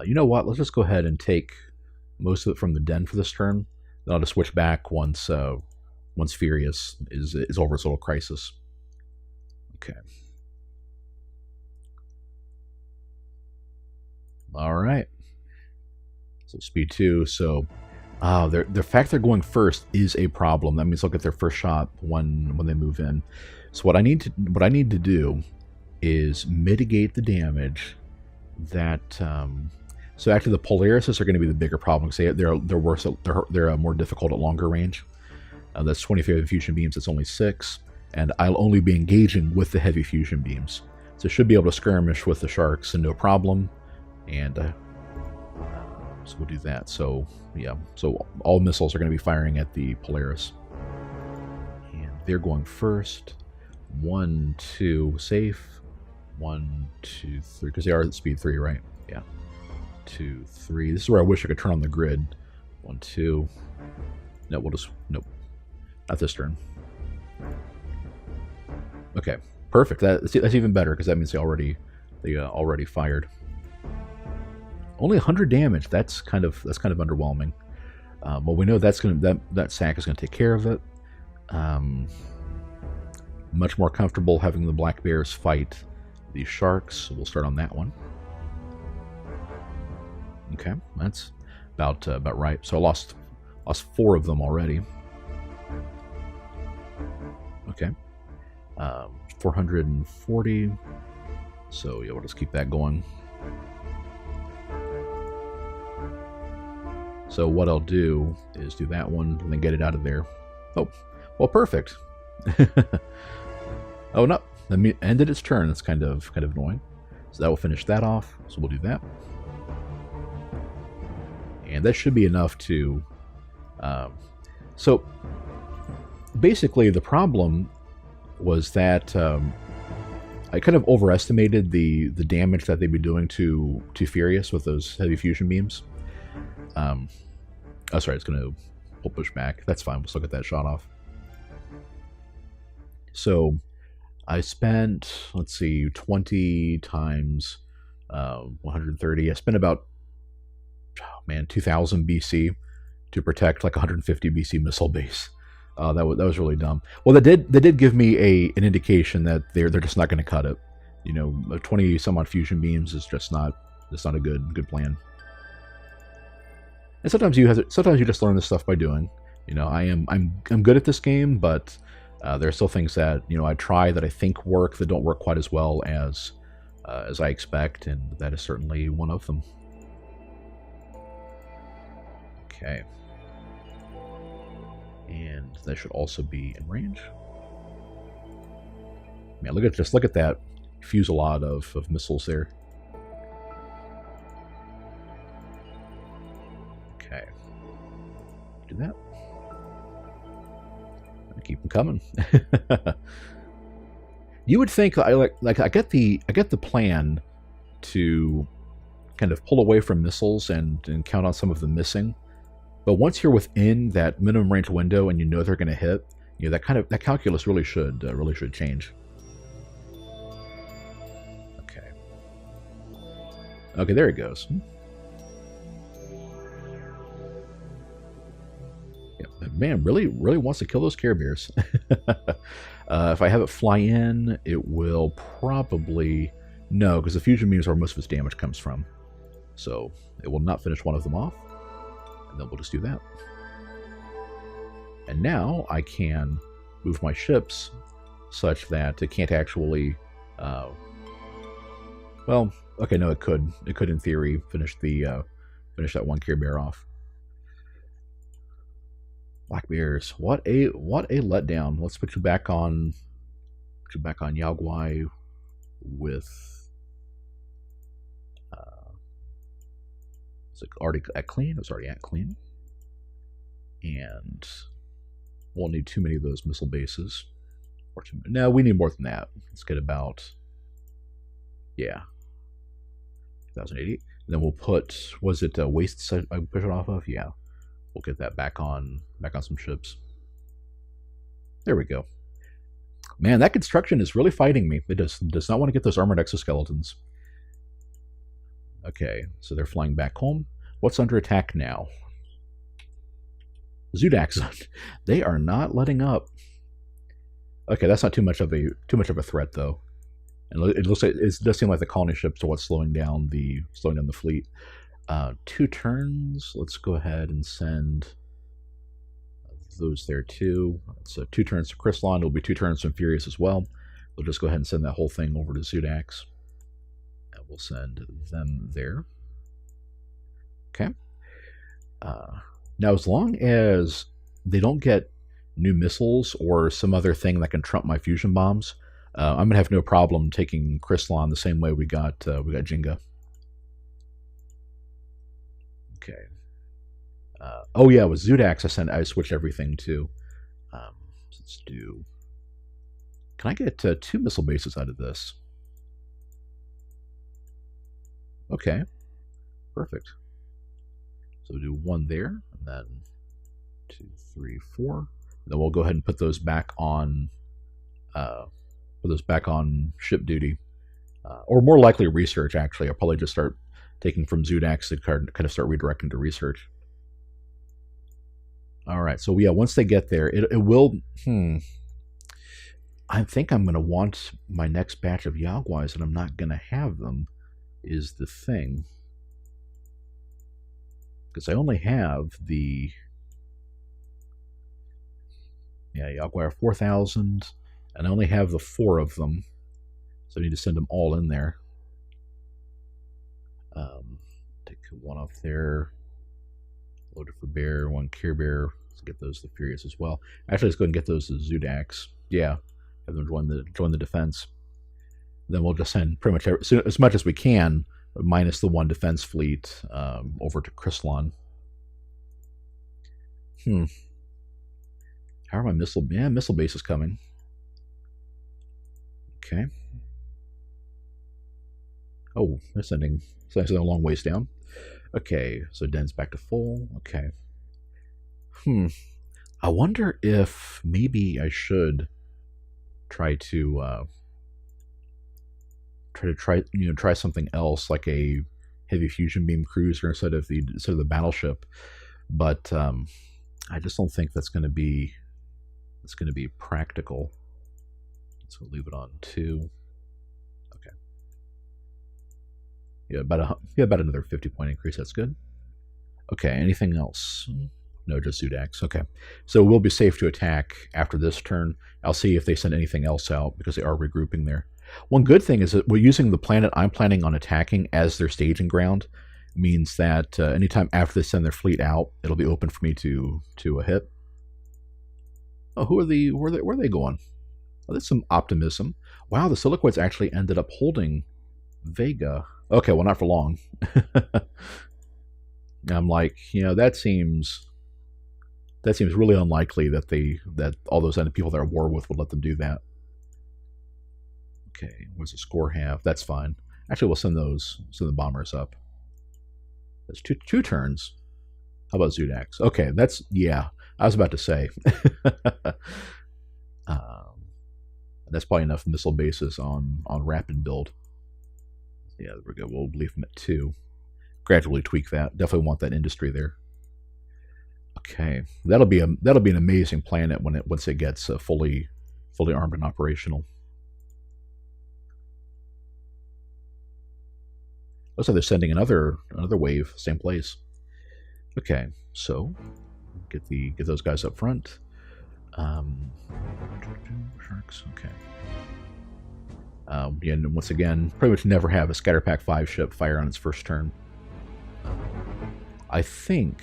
You know what? Let's just go ahead and take most of it from the den for this turn. Then I'll just switch back once Furious is over its little crisis. Okay. All right. So speed 2. So the fact they're going first is a problem. That means they'll get their first shot when they move in. So what I need to do is mitigate the damage that. So actually, the Polarises are going to be the bigger problem because they're worse. They're more difficult at longer range. That's 25 fusion beams. It's only 6, and I'll only be engaging with the heavy fusion beams. So should be able to skirmish with the sharks and no problem. And so we'll do that. So yeah, so all missiles are going to be firing at the Polaris, and they're going first. 1, 2, safe. 1, 2, 3, because they are at speed 3, right? Yeah. 2, 3. This is where I wish I could turn on the grid. 1, 2. No, nope. Not this turn. Okay, perfect. That's even better because that means they already fired. Only 100 damage. That's kind of underwhelming. Well, we know that sack is gonna take care of it. Much more comfortable having the black bears fight the sharks. So we'll start on that one. Okay, that's about right. So I lost 4 of them already. Okay, 440. So yeah, we'll just keep that going. So what I'll do is do that one and then get it out of there. Oh, well, perfect. Oh no, that ended its turn. That's kind of annoying. So that will finish that off. So we'll do that. And that should be enough to... so basically the problem was that I kind of overestimated the damage that they'd be doing to Furious with those heavy fusion beams. Oh, sorry, it's going to push back. That's fine. We'll still get that shot off. So I spent, let's see, 20 times 130. I spent about 2,000 BC to protect like 150 BC missile base. That was really dumb. Well, that did give me an indication that they're just not going to cut it. 20 some odd fusion beams is just not a good plan. And sometimes you just learn this stuff by doing. I'm good at this game, but there are still things that I try that I think work that don't work quite as well as I expect, and that is certainly one of them. Okay. And that should also be in range. Man, look at that fusillade of missiles there. Okay. Do that. Keep them coming. You would think I get the plan to kind of pull away from missiles and count on some of them missing. But once you're within that minimum range window and they're going to hit, that calculus really should change. Okay. Okay, there he goes. man, really wants to kill those Care Bears. If I have it fly in, it will probably... No, because the fusion beam is where most of its damage comes from. So it will not finish one of them off. And then we'll just do that. And now I can move my ships such that it can't actually... well, okay, no, it could. It could, in theory, finish that one Care Bear off. Black Bears, what a letdown. Let's put you back on Yao Guai with is it already at clean? It was already at clean. And won't need too many of those missile bases. Or too many. No, we need more than that. Let's get about 2080. And then we'll put, was it a waste set I push it off of? Yeah. We'll get that back on some ships. There we go. Man, that construction is really fighting me. It does not want to get those armored exoskeletons. Okay, so they're flying back home. What's under attack now? Zudax. They are not letting up. Okay, that's not too much of a threat though. And it looks like it does seem like the colony ships are what's slowing down the fleet. 2 turns. Let's go ahead and send those there too. So 2 turns to Chrysalon. It'll be 2 turns to Furious as well. We'll just go ahead and send that whole thing over to Zudax. And we'll send them there. Okay. Now, as long as they don't get new missiles or some other thing that can trump my fusion bombs, I'm gonna have no problem taking Chrysalon the same way we got Jinga. Okay. Oh yeah, with Zudax I switched everything to. Let's do. Can I get 2 missile bases out of this? Okay, perfect. So we'll do 1 there, and then 2, 3, 4. And then we'll go ahead and put those back on. Ship duty, or more likely research. Actually, I'll probably just start taking from Zudax to kind of start redirecting to research. All right, so yeah, once they get there, it will. I think I'm going to want my next batch of Yao Guais, and I'm not going to have them. Is the thing, because I only have the Yao Guai are 4,000. And I only have the 4 of them, so I need to send them all in there. Take 1 off there. Load it for Bear, 1 Care Bear. Let's get those to Furious as well. Actually, let's go ahead and get those to Zudax. Yeah, have them join the defense. Then we'll just send pretty much as much as we can, minus the 1 defense fleet, over to Chrysalon. How are my missile bases coming? Okay. Oh, they're sending a long ways down. Okay, so Den's back to full. Okay. I wonder if maybe I should try something else, like a heavy fusion beam cruiser instead of the battleship. But I just don't think that's going to be practical. So leave it on 2. Okay. Yeah, about another 50-point increase. That's good. Okay. Anything else? No, just Zudax. Okay. So we'll be safe to attack after this turn. I'll see if they send anything else out because they are regrouping there. One good thing is that we're using the planet I'm planning on attacking as their staging ground. Means that anytime after they send their fleet out, it'll be open for me to hit. Oh, where are they going? Oh, there's some optimism. Wow, the Silicoids actually ended up holding Vega. Okay, well, not for long. I'm like, that seems really unlikely that all those people they're at war with would let them do that. Okay, what's the score have? That's fine. Actually, we'll send the bombers up. That's two turns. How about Zudax? Okay, I was about to say. That's probably enough missile bases on rapid build. Yeah, there we go. We'll leave them at 2. Gradually tweak that. Definitely want that industry there. Okay, that'll be an amazing planet once it gets fully armed and operational. Looks like they're sending another wave, same place. Okay, so get those guys up front. Sharks. Okay. Yeah, and once again, pretty much never have a Scatter Pack 5 ship fire on its first turn. I think,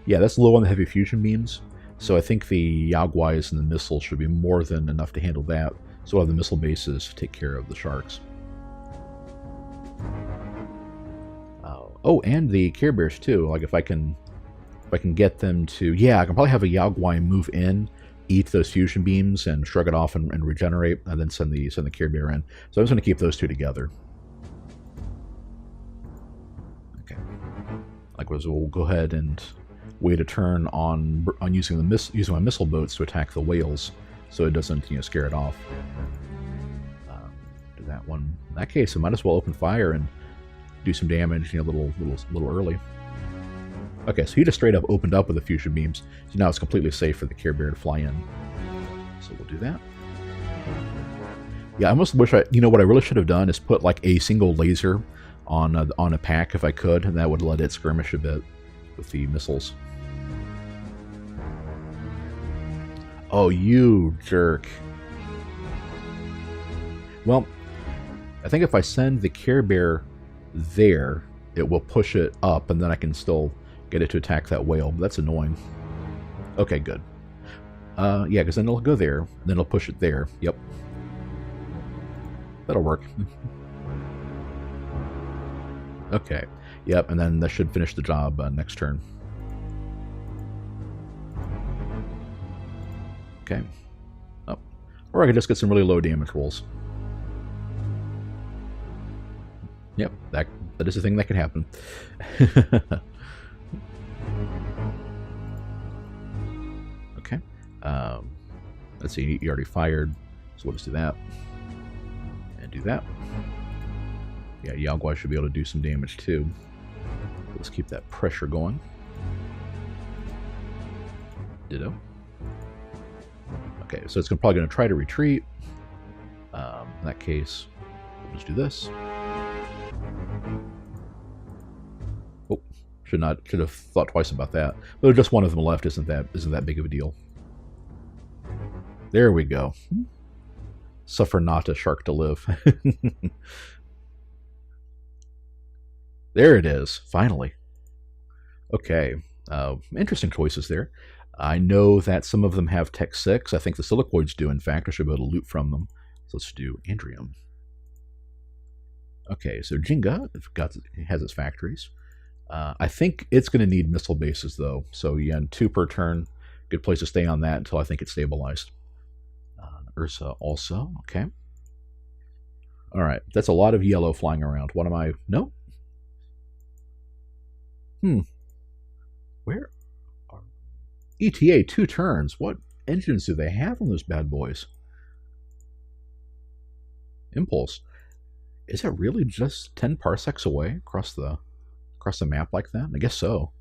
yeah, that's low on the heavy fusion beams. So I think the Yaguais and the missiles should be more than enough to handle that. So we'll have the missile bases to take care of the sharks. Oh, and the Care Bears too. Like if I can get them to, yeah, I can probably have a Yaguai move in, eat those fusion beams, and shrug it off and regenerate, and then send the Care Bear in. So I'm just going to keep those two together. Okay. Likewise, we'll go ahead and wait a turn on using my missile boats to attack the whales, so it doesn't scare it off. Do that one. In that case, I might as well open fire and do some damage, a little early. Okay, so he just straight up opened up with the fusion beams, so now it's completely safe for the Care Bear to fly in. So we'll do that. Yeah, I almost wish what I really should have done is put like a single laser on a pack if I could, and that would let it skirmish a bit with the missiles. Oh, you jerk. Well, I think if I send the Care Bear there, it will push it up, and then I can still get it to attack that whale. But that's annoying. Okay, good. Yeah, because then it'll go there, and then it'll push it there. Yep. That'll work. Okay. Yep, and then that should finish the job next turn. Okay. Oh. Or I could just get some really low damage rolls. Yep, that is a thing that can happen. Okay. Let's see, you already fired, so we'll just do that. And do that. Yeah, Yaguai should be able to do some damage too. Let's keep that pressure going. Ditto. Okay, so it's probably going to try to retreat. In that case, we'll just do this. Oh, should have thought twice about that. But there's just one of them left. Isn't that big of a deal? There we go. Suffer not a shark to live. There it is, finally. Okay, interesting choices there. I know that some of them have Tech 6. I think the Silicoids do, in fact. I should be able to loot from them. So let's do Andrium. Okay, so Jinga has its factories. I think it's going to need missile bases, though. So, yeah, 2 per turn. Good place to stay on that until I think it's stabilized. Ursa also, okay. All right, that's a lot of yellow flying around. What am I? No? Where are ETA 2 turns? What engines do they have on those bad boys? Impulse. Is it really just 10 parsecs away across the map like that? I guess so.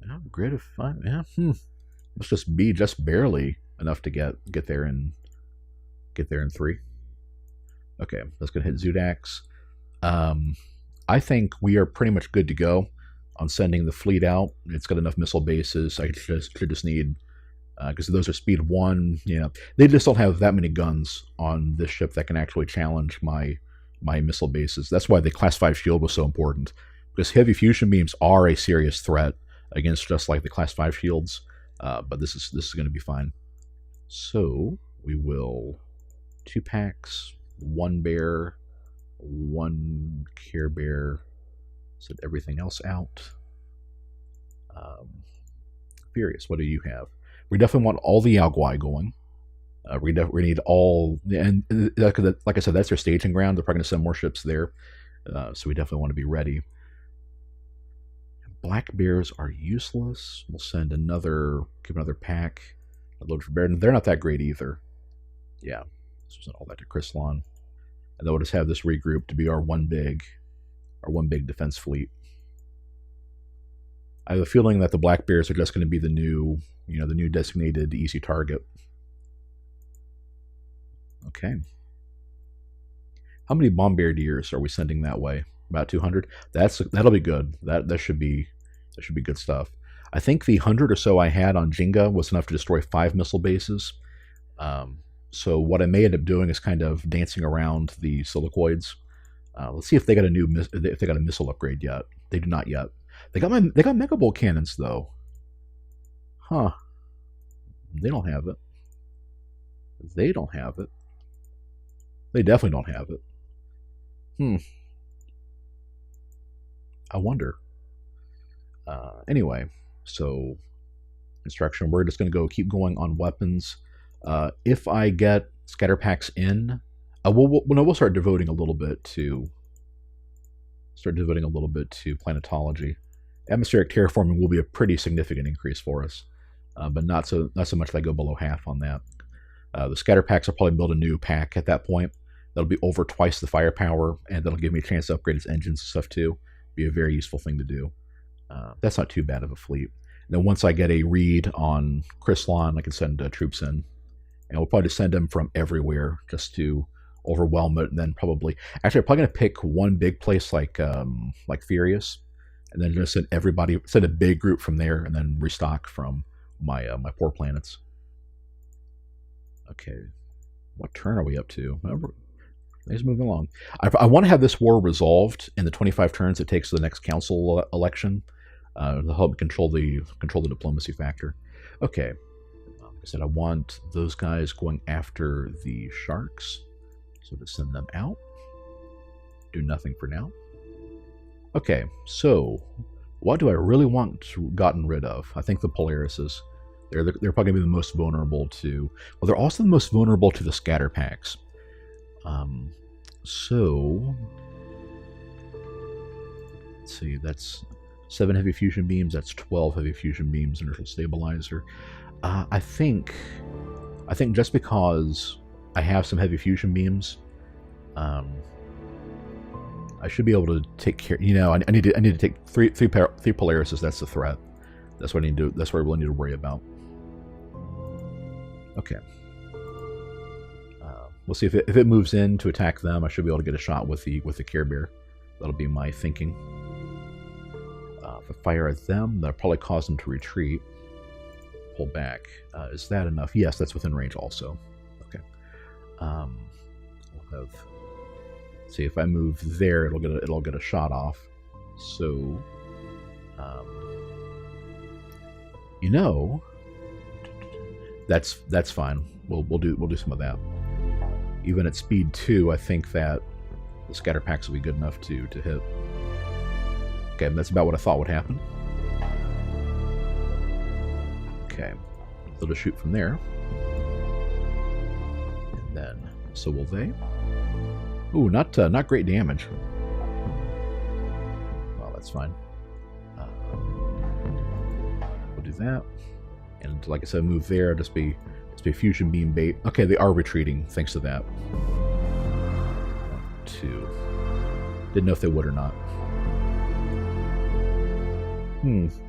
Yeah, grid of 5. Yeah. Must just be just barely enough to get there in 3. Okay, let's go hit Zudax. I think we are pretty much good to go on sending the fleet out. It's got enough missile bases. I should just need, because those are speed 1. They just don't have that many guns on this ship that can actually challenge my missile bases. That's why the Class 5 shield was so important, because heavy fusion beams are a serious threat against just like the Class 5 shields. But this is going to be fine. So we will 2 packs, 1 bear, 1 Care Bear. Set everything else out. Furious, what do you have? We definitely want all the Yaguai going. We need all, and like I said, that's their staging ground. They're probably going to send more ships there, so we definitely want to be ready. Black bears are useless. We'll send give another pack. A load for bear. They're not that great either. Yeah, let's send all that to Chrysalon, and then we'll just have this regroup to be our one big defense fleet. I have a feeling that the black bears are just going to be the new, the new designated easy target. Okay. How many bombardiers are we sending that way? About 200. That'll be good. That should be good stuff. I think the 100 or so I had on Jenga was enough to destroy 5 missile bases. So what I may end up doing is kind of dancing around the Silicoids. Let's see if they got a missile upgrade yet. They do not yet. They got Mega Bolt cannons though. Huh. They don't have it. They don't have it. They definitely don't have it. I wonder. Anyway, so instruction. We're just going to keep going on weapons. If I get scatter packs in, we'll start devoting a little bit to planetology. Atmospheric terraforming will be a pretty significant increase for us, but not so much if I go below half on that. The scatter packs will probably build a new pack at that point. That'll be over twice the firepower, and that'll give me a chance to upgrade its engines and stuff too. Be a very useful thing to do. That's not too bad of a fleet. And then once I get a read on Chryslon, I can send troops in, and we'll probably just send them from everywhere just to overwhelm it. And then I'm probably going to pick one big place like Furious, and then just send a big group from there, and then restock from my poor planets. Okay, what turn are we up to? He's moving along. I want to have this war resolved in the 25 turns it takes to the next council election to help control the diplomacy factor. Okay, like I said, I want those guys going after the sharks, so to send them out. Do nothing for now. Okay, so what do I really want gotten rid of? I think the Polarises. They're probably going to be the most vulnerable to. Well, they're also the most vulnerable to the scatter packs. So let's see, that's 7 heavy fusion beams, that's 12 heavy fusion beams, inertial stabilizer. I think just because I have some heavy fusion beams, I should be able to take care. I need to take three Polarises. That's the threat. That's what I need to do. That's what I really need to worry about. Okay. We'll see if it moves in to attack them. I should be able to get a shot with the Care Bear. That'll be my thinking. If I fire at them, that'll probably cause them to retreat, pull back. Is that enough? Yes, that's within range also. Okay. We'll have. See if I move there, it'll get a shot off. So, that's fine. We'll do some of that. Even at speed 2, I think that the scatter packs will be good enough to hit. Okay, that's about what I thought would happen. Okay, they'll just shoot from there. And then, so will they. Ooh, not great damage. Well, that's fine. We'll do that. And like I said, move there, just be fusion beam bait. Okay, they are retreating thanks to that. 1, 2. Didn't know if they would or not.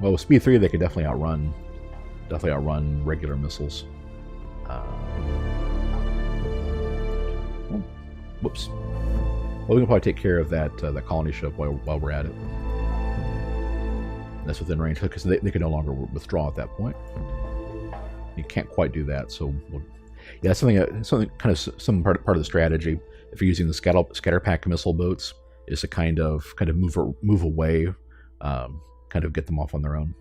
Well, with speed 3, they could definitely outrun regular missiles. Whoops. Well, we can probably take care of that colony ship while we're at it. That's within range because they can no longer withdraw at that point. You can't quite do that, so yeah, something kind of some part of the strategy. If you're using the scatter pack missile boats, is to kind of move away, kind of get them off on their own.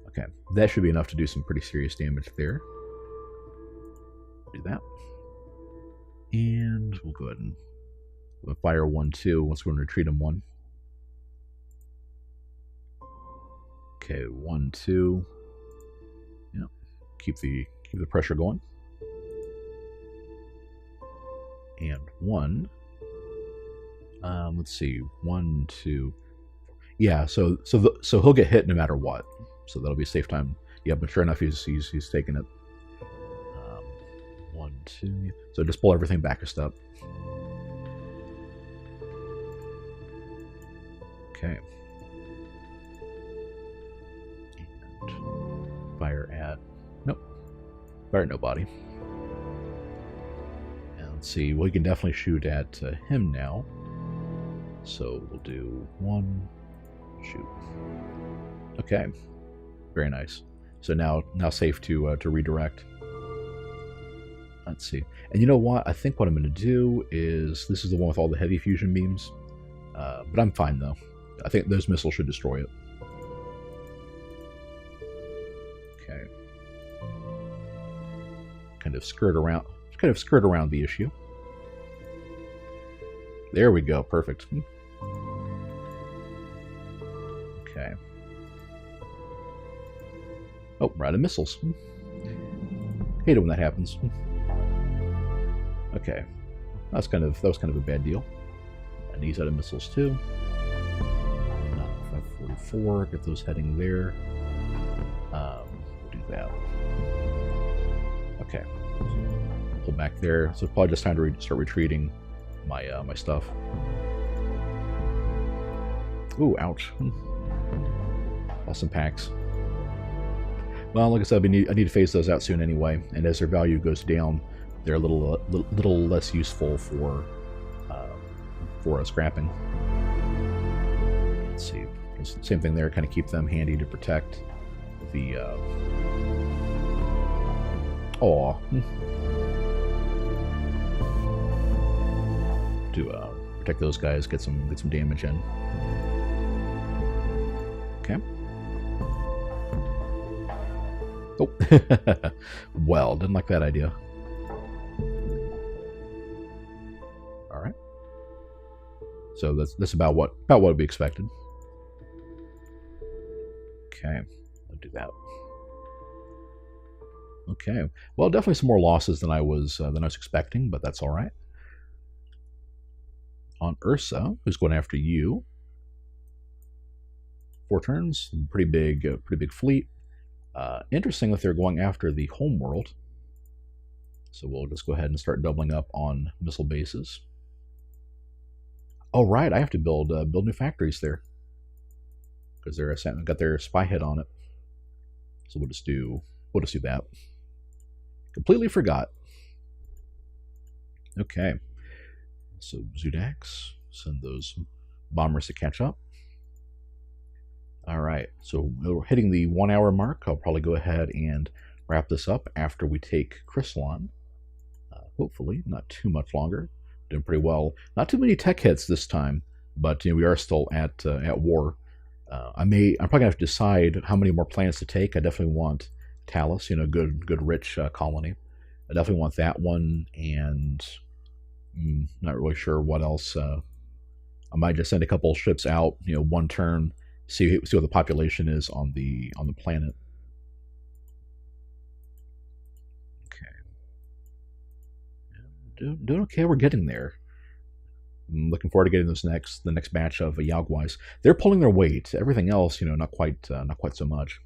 Okay, that should be enough to do some pretty serious damage there. Do that, and we'll go ahead and fire 1, 2 once we're going to retreat them 1. Okay, 1, 2. Yeah, keep the pressure going. And 1. Let's see, 1, 2. Yeah, so he'll get hit no matter what. So that'll be a safe time. Yeah, but sure enough, he's taking it. 1, 2. So just pull everything back a step. Okay. Fire at... Nope. Fire at nobody. And let's see. Well, we can definitely shoot at him now. So we'll do 1. Shoot. Okay. Very nice. So now safe to redirect. Let's see. And you know what? I think what I'm going to do is... This is the one with all the heavy fusion beams. But I'm fine, though. I think those missiles should destroy it. Okay. Kind of skirt around the issue. There we go. Perfect. Okay. Oh, we're out of missiles. Hate it when that happens. Okay. That was kind of a bad deal. And he's out of missiles too. 544, get those heading there. We'll do that. Okay. Pull back there. So it's probably just time to start retreating my my stuff. Ooh, ouch. Lost some packs. Well, like I said, I need to phase those out soon anyway. And as their value goes down, they're a little less useful for scrapping. Let's see. Same thing there. Kind of keep them handy to protect the. To protect those guys, get some damage in. Okay. Oh, well, didn't like that idea. All right. So that's about what would be expected. Okay, I'll do that. Okay. Well, definitely some more losses than I was expecting, but that's all right. On Ursa, who's going after you. 4 turns, pretty big fleet. Interesting that they're going after the homeworld. So we'll just go ahead and start doubling up on missile bases. Oh right, I have to build new factories there because they're got their spy head on it. So we'll just do that. Completely forgot. Okay. So Zudax, send those bombers to catch up. All right, so we're hitting the 1 hour mark. I'll probably go ahead and wrap this up after we take Chrysalon. Hopefully, not too much longer. Doing pretty well. Not too many tech hits this time, but we are still at war. I'm probably gonna have to decide how many more planets to take. I definitely want Talus, good rich colony. I definitely want that one, and not really sure what else. I might just send a couple ships out, one turn. See what the population is on the planet. Okay. Doing okay. We're getting there. I'm looking forward to getting the next batch of Yaoguais. They're pulling their weight. Everything else, not quite so much.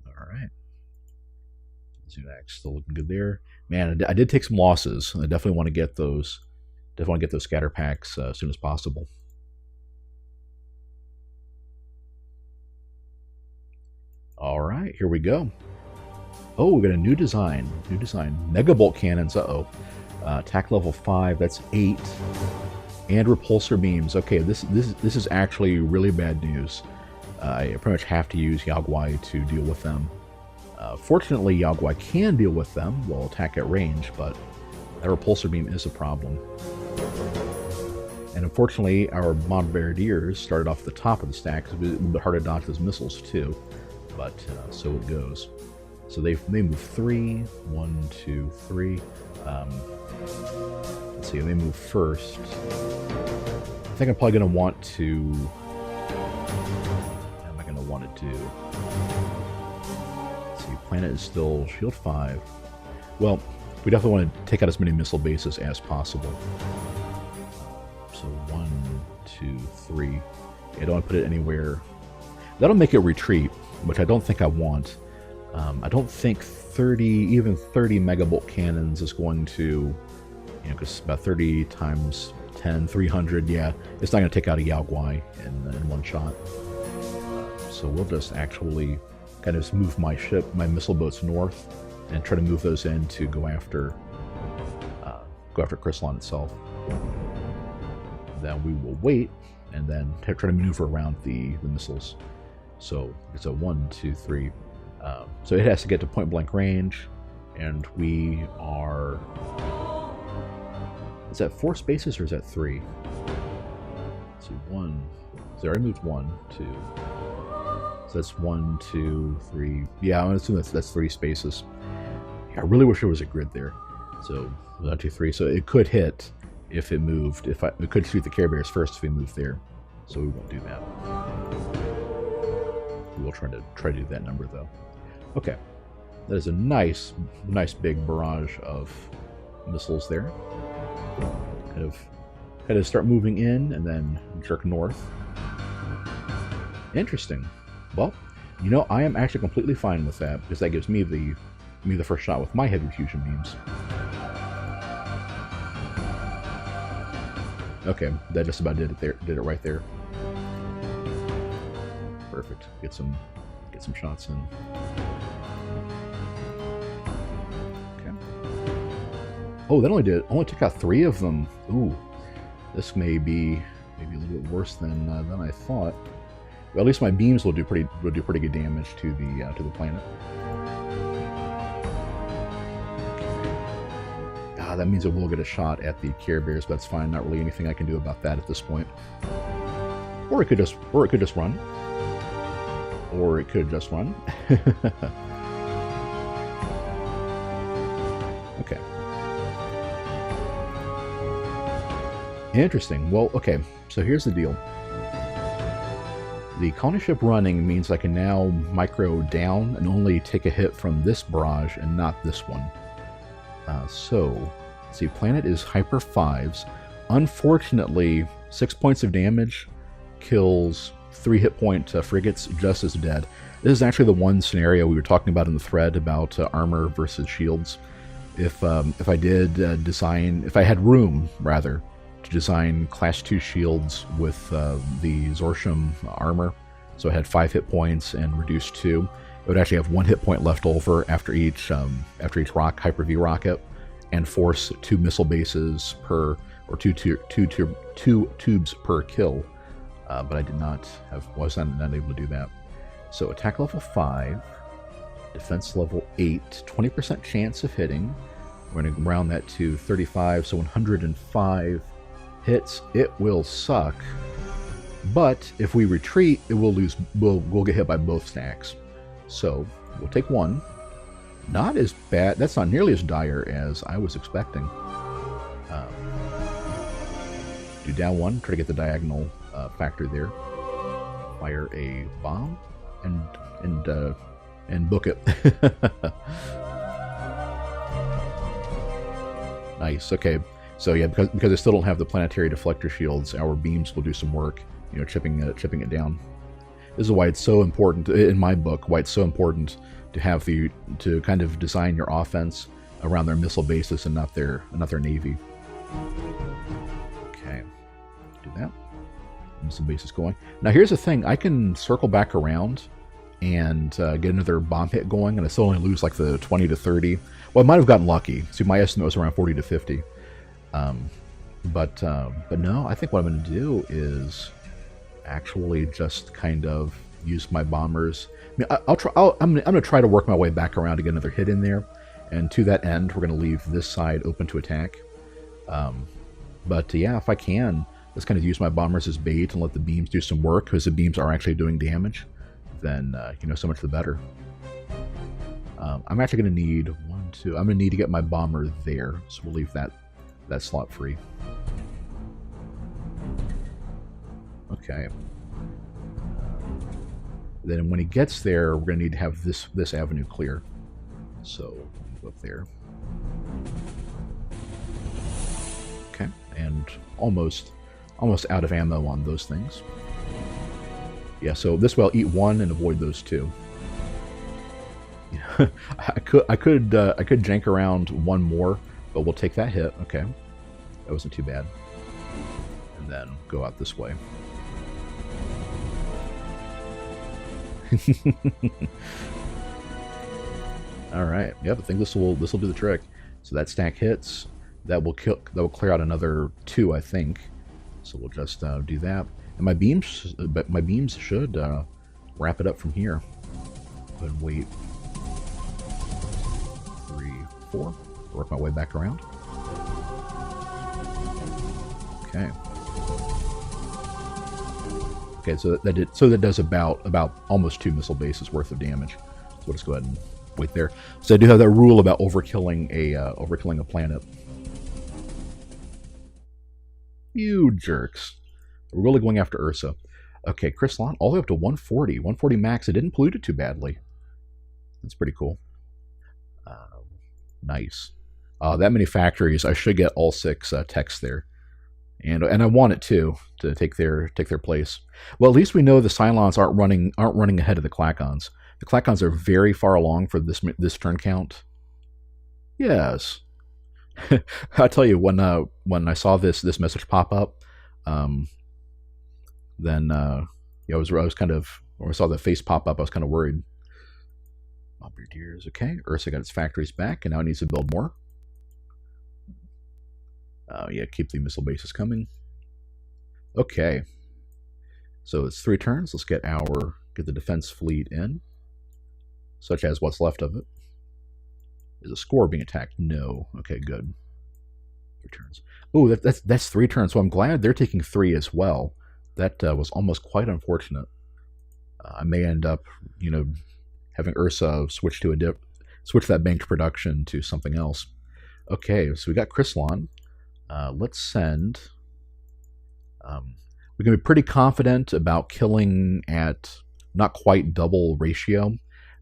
All right. Zudax still looking good there. Man, I did take some losses. I definitely want to get those. Definitely want to get those scatter packs as soon as possible. All right, here we go. Oh, we got a new design. Mega bolt cannons. Attack level 5. That's 8. And repulsor beams. Okay, this is actually really bad news. I pretty much have to use Yaoguai to deal with them. Fortunately, Yaoguai can deal with them. Will attack at range, but that repulsor beam is a problem. And unfortunately, our Bombardiers started off at the top of the stack. It's a bit hard to dodge those missiles too. But so it goes. So they move 3, 1, 2, 3. Let's see, they move first. I think I'm probably going to want to. What am I going to want to do? Let's see, planet is still shield 5. Well, we definitely want to take out as many missile bases as possible. So 1, 2, 3. I don't want to put it anywhere. That'll make it retreat, which I don't think I want. I don't think 30 megabolt cannons is going to, because about 30 times 10, 300, yeah, it's not going to take out a Yaoguai in one shot. So we'll just actually kind of move my missile boats north, and try to move those in to go after Crystalon itself. Then we will wait, and then try to maneuver around the missiles. So it's a 1, 2, 3. So it has to get to point blank range, and we are. Is that 4 spaces or is that 3? Let's see, 1. So I already moved 1, 2. So that's 1, 2, 3. Yeah, I'm gonna assume that's 3 spaces. I really wish there was a grid there. So 1, 2, 3. So it could hit if it moved. It could shoot the Care Bears first if we move there. So we won't do that. We will try to do that number though. Okay, that is a nice big barrage of missiles there. Kind of start moving in and then jerk north. Interesting. Well, you know, I am actually completely fine with that because that gives me the first shot with my heavy fusion beams. Okay, that just about did it right there. Perfect. Get some shots in. Okay. Oh, that only took out 3 of them. Ooh, this may be maybe a little bit worse than I thought. Well, at least my beams will do pretty good damage to the planet. That means it will get a shot at the Care Bears, but that's fine. Not really anything I can do about that at this point. Or it could just run. Or it could just run. Okay. Interesting. Well, okay. So here's the deal. The colony ship running means I can now micro down and only take a hit from this barrage and not this one. So, let's see, planet is Hyper 5s. Unfortunately, 6 points of damage kills 3 hit point frigates just as dead. This is actually the one scenario we were talking about in the thread about armor versus shields. If I did design, if I had room rather to design class 2 shields with the Zorsham armor, so I had 5 hit points and reduced 2. It would actually have 1 hit point left over after each Hyper-V rocket, and force 2 missile bases per, or two tubes per kill. But I was not able to do that. So attack level 5, defense level 8, 20% chance of hitting. We're going to round that to 35, so 105 hits. It will suck, but if we retreat, it will lose. We'll get hit by both stacks. So we'll take 1. Not as bad. That's not nearly as dire as I was expecting. Do down 1. Try to get the diagonal factor there. Fire a bomb and book it. Nice. Okay. So yeah, because I still don't have the planetary deflector shields, our beams will do some work. You know, chipping it down. This is why it's so important in my book. Why it's so important to have to kind of design your offense around their missile bases and not their navy. Okay, do that. Missile bases going. Now here's the thing: I can circle back around and get another bomb hit going, and I still only lose like the 20 to 30. Well, I might have gotten lucky. See, my estimate was around 40 to 50. But no, I think what I'm going to do is actually just kind of use my bombers. I mean, I'm going to try to work my way back around to get another hit in there, and to that end, we're going to leave this side open to attack. But yeah, if I can, just kind of use my bombers as bait and let the beams do some work, because the beams are actually doing damage. Then so much the better. I'm actually going to need 1, 2. I'm going to need to get my bomber there, so we'll leave that slot free. Okay. Then when he gets there, we're going to need to have this avenue clear. So go up there. Okay, and almost out of ammo on those things. Yeah, so this way I'll eat 1 and avoid those 2. I could jank around 1 more, but we'll take that hit. Okay, that wasn't too bad. And then go out this way. All right. Yep. I think this will do the trick. So that stack hits. That will clear out another 2, I think. So we'll just do that. And my beams should wrap it up from here. Go ahead and wait. 3, 4. Work my way back around. Okay. Okay, so that does about almost 2 missile bases worth of damage. So we'll just go ahead and wait there. So I do have that rule about overkilling a planet. You jerks. We're really going after Ursa. Okay, Chrysalon, all the way up to 140. 140 max. It didn't pollute it too badly. That's pretty cool. Nice. That many factories. I should get all 6 techs there. And I want it to take their place. Well, at least we know the Cylons aren't running ahead of the Klakons. The Klakons are very far along for this turn count. Yes. I tell you, when I saw this message pop up, then yeah, I was kind of, when I saw the face pop up, I was kind of worried. Bombardiers, okay. Ursa got its factories back, and now it needs to build more. Yeah, keep the missile bases coming. Okay. So it's 3 turns. Let's get the defense fleet in, such as what's left of it. Is a score being attacked? No. Okay, good. 3 turns. Oh, that's 3 turns. So I'm glad they're taking 3 as well. That was almost quite unfortunate. I may end up, having Ursa switch that banked production to something else. Okay, so we got Chrysalon. Let's send. We can be pretty confident about killing at not quite double ratio.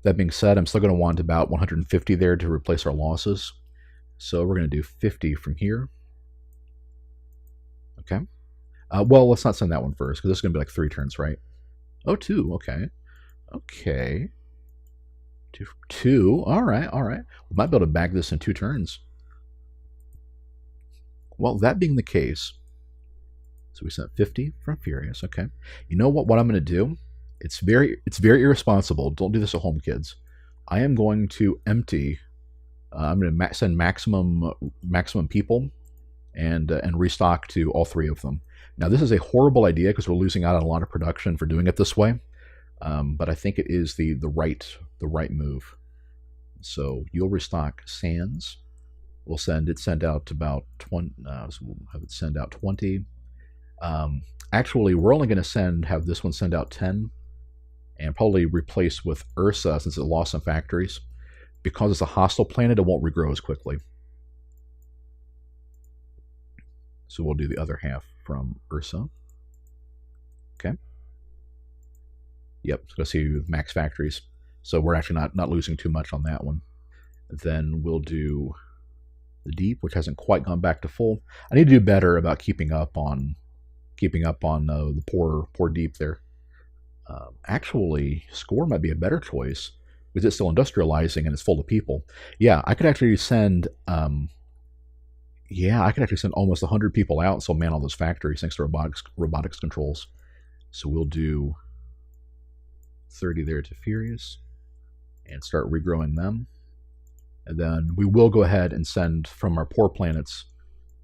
That being said, I'm still going to want about 150 there to replace our losses. So we're going to do 50 from here. Okay. Well, let's not send that one first, because this is going to be like 3 turns, right? Oh, 2. Okay. Okay. 2. All right. We might be able to bag this in 2 turns. Well, that being the case, so we sent 50 from Furious. Okay. You know what? What I'm going to do? It's very irresponsible. Don't do this at home, kids. I am going to empty. I'm going to send maximum people, and restock to all 3 of them. Now, this is a horrible idea because we're losing out on a lot of production for doing it this way. But I think it is the right move. So you'll restock Sands. We'll send out about 20. So we'll have it send out 20. Actually, we're only going to have this one send out 10, and probably replace with Ursa since it lost some factories. Because it's a hostile planet, it won't regrow as quickly. So we'll do the other half from Ursa. Okay. Yep, so let's see max factories. So we're actually not losing too much on that one. Then we'll do the deep, which hasn't quite gone back to full. I need to do better about keeping up on the poor deep there. Actually, score might be a better choice because it's still industrializing and it's full of people. Yeah, I could actually send. I could actually send almost 100 people out, so man all those factories thanks to robotics controls. So we'll do 30 there to Furious and start regrowing them. And then we will go ahead and send from our poor planets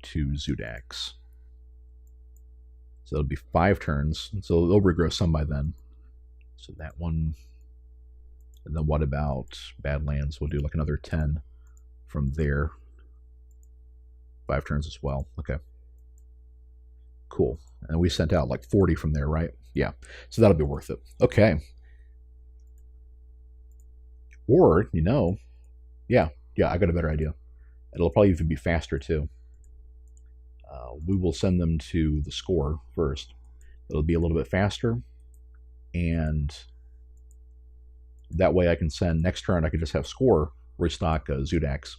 to Zudax. So it'll be 5 turns, so they'll regrow some by then. So that one. And then what about Badlands? We'll do like another 10 from there. 5 turns as well. Okay. Cool. And we sent out like 40 from there, right? Yeah. So that'll be worth it. Okay. Or, yeah, I got a better idea. It'll probably even be faster too. We will send them to the score first. It'll be a little bit faster, and that way I can send next turn. I can just have score restock Zudax,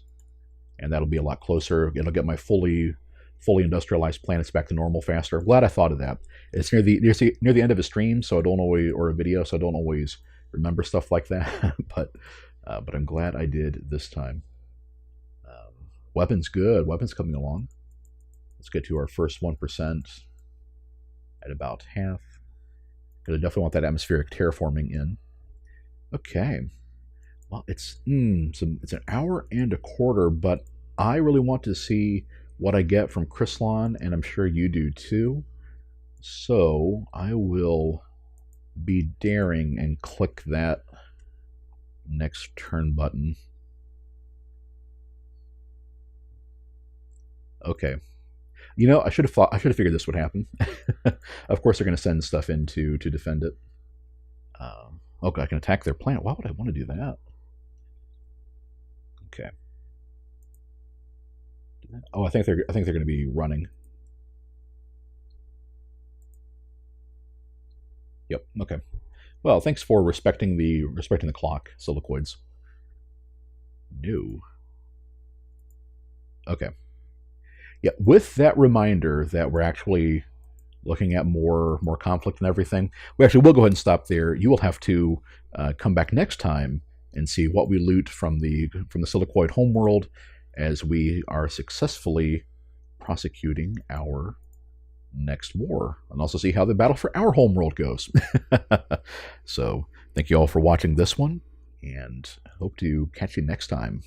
and that'll be a lot closer. It'll get my fully industrialized planets back to normal faster. Glad I thought of that. It's near the end of a stream, so I don't always, or a video, so I don't always remember stuff like that. but I'm glad I did this time. Weapons good. Weapons coming along. Let's get to our first 1% at about half. Because I definitely want that atmospheric terraforming in. Okay. Well, it's an hour and a quarter, but I really want to see what I get from Chrysalon, and I'm sure you do too. So I will be daring and click that next turn button. Okay. You know, I should have figured this would happen. Of course, they're going to send stuff in to defend it. Okay, I can attack their planet. Why would I want to do that? Okay. Oh, I think they're going to be running. Yep. Okay. Well, thanks for respecting the clock, Silicoids. No. Okay. Yeah. With that reminder that we're actually looking at more conflict and everything, we actually will go ahead and stop there. You will have to come back next time and see what we loot from the Silicoid homeworld as we are successfully prosecuting our next war, and also see how the battle for our homeworld goes. So, thank you all for watching this one, and hope to catch you next time.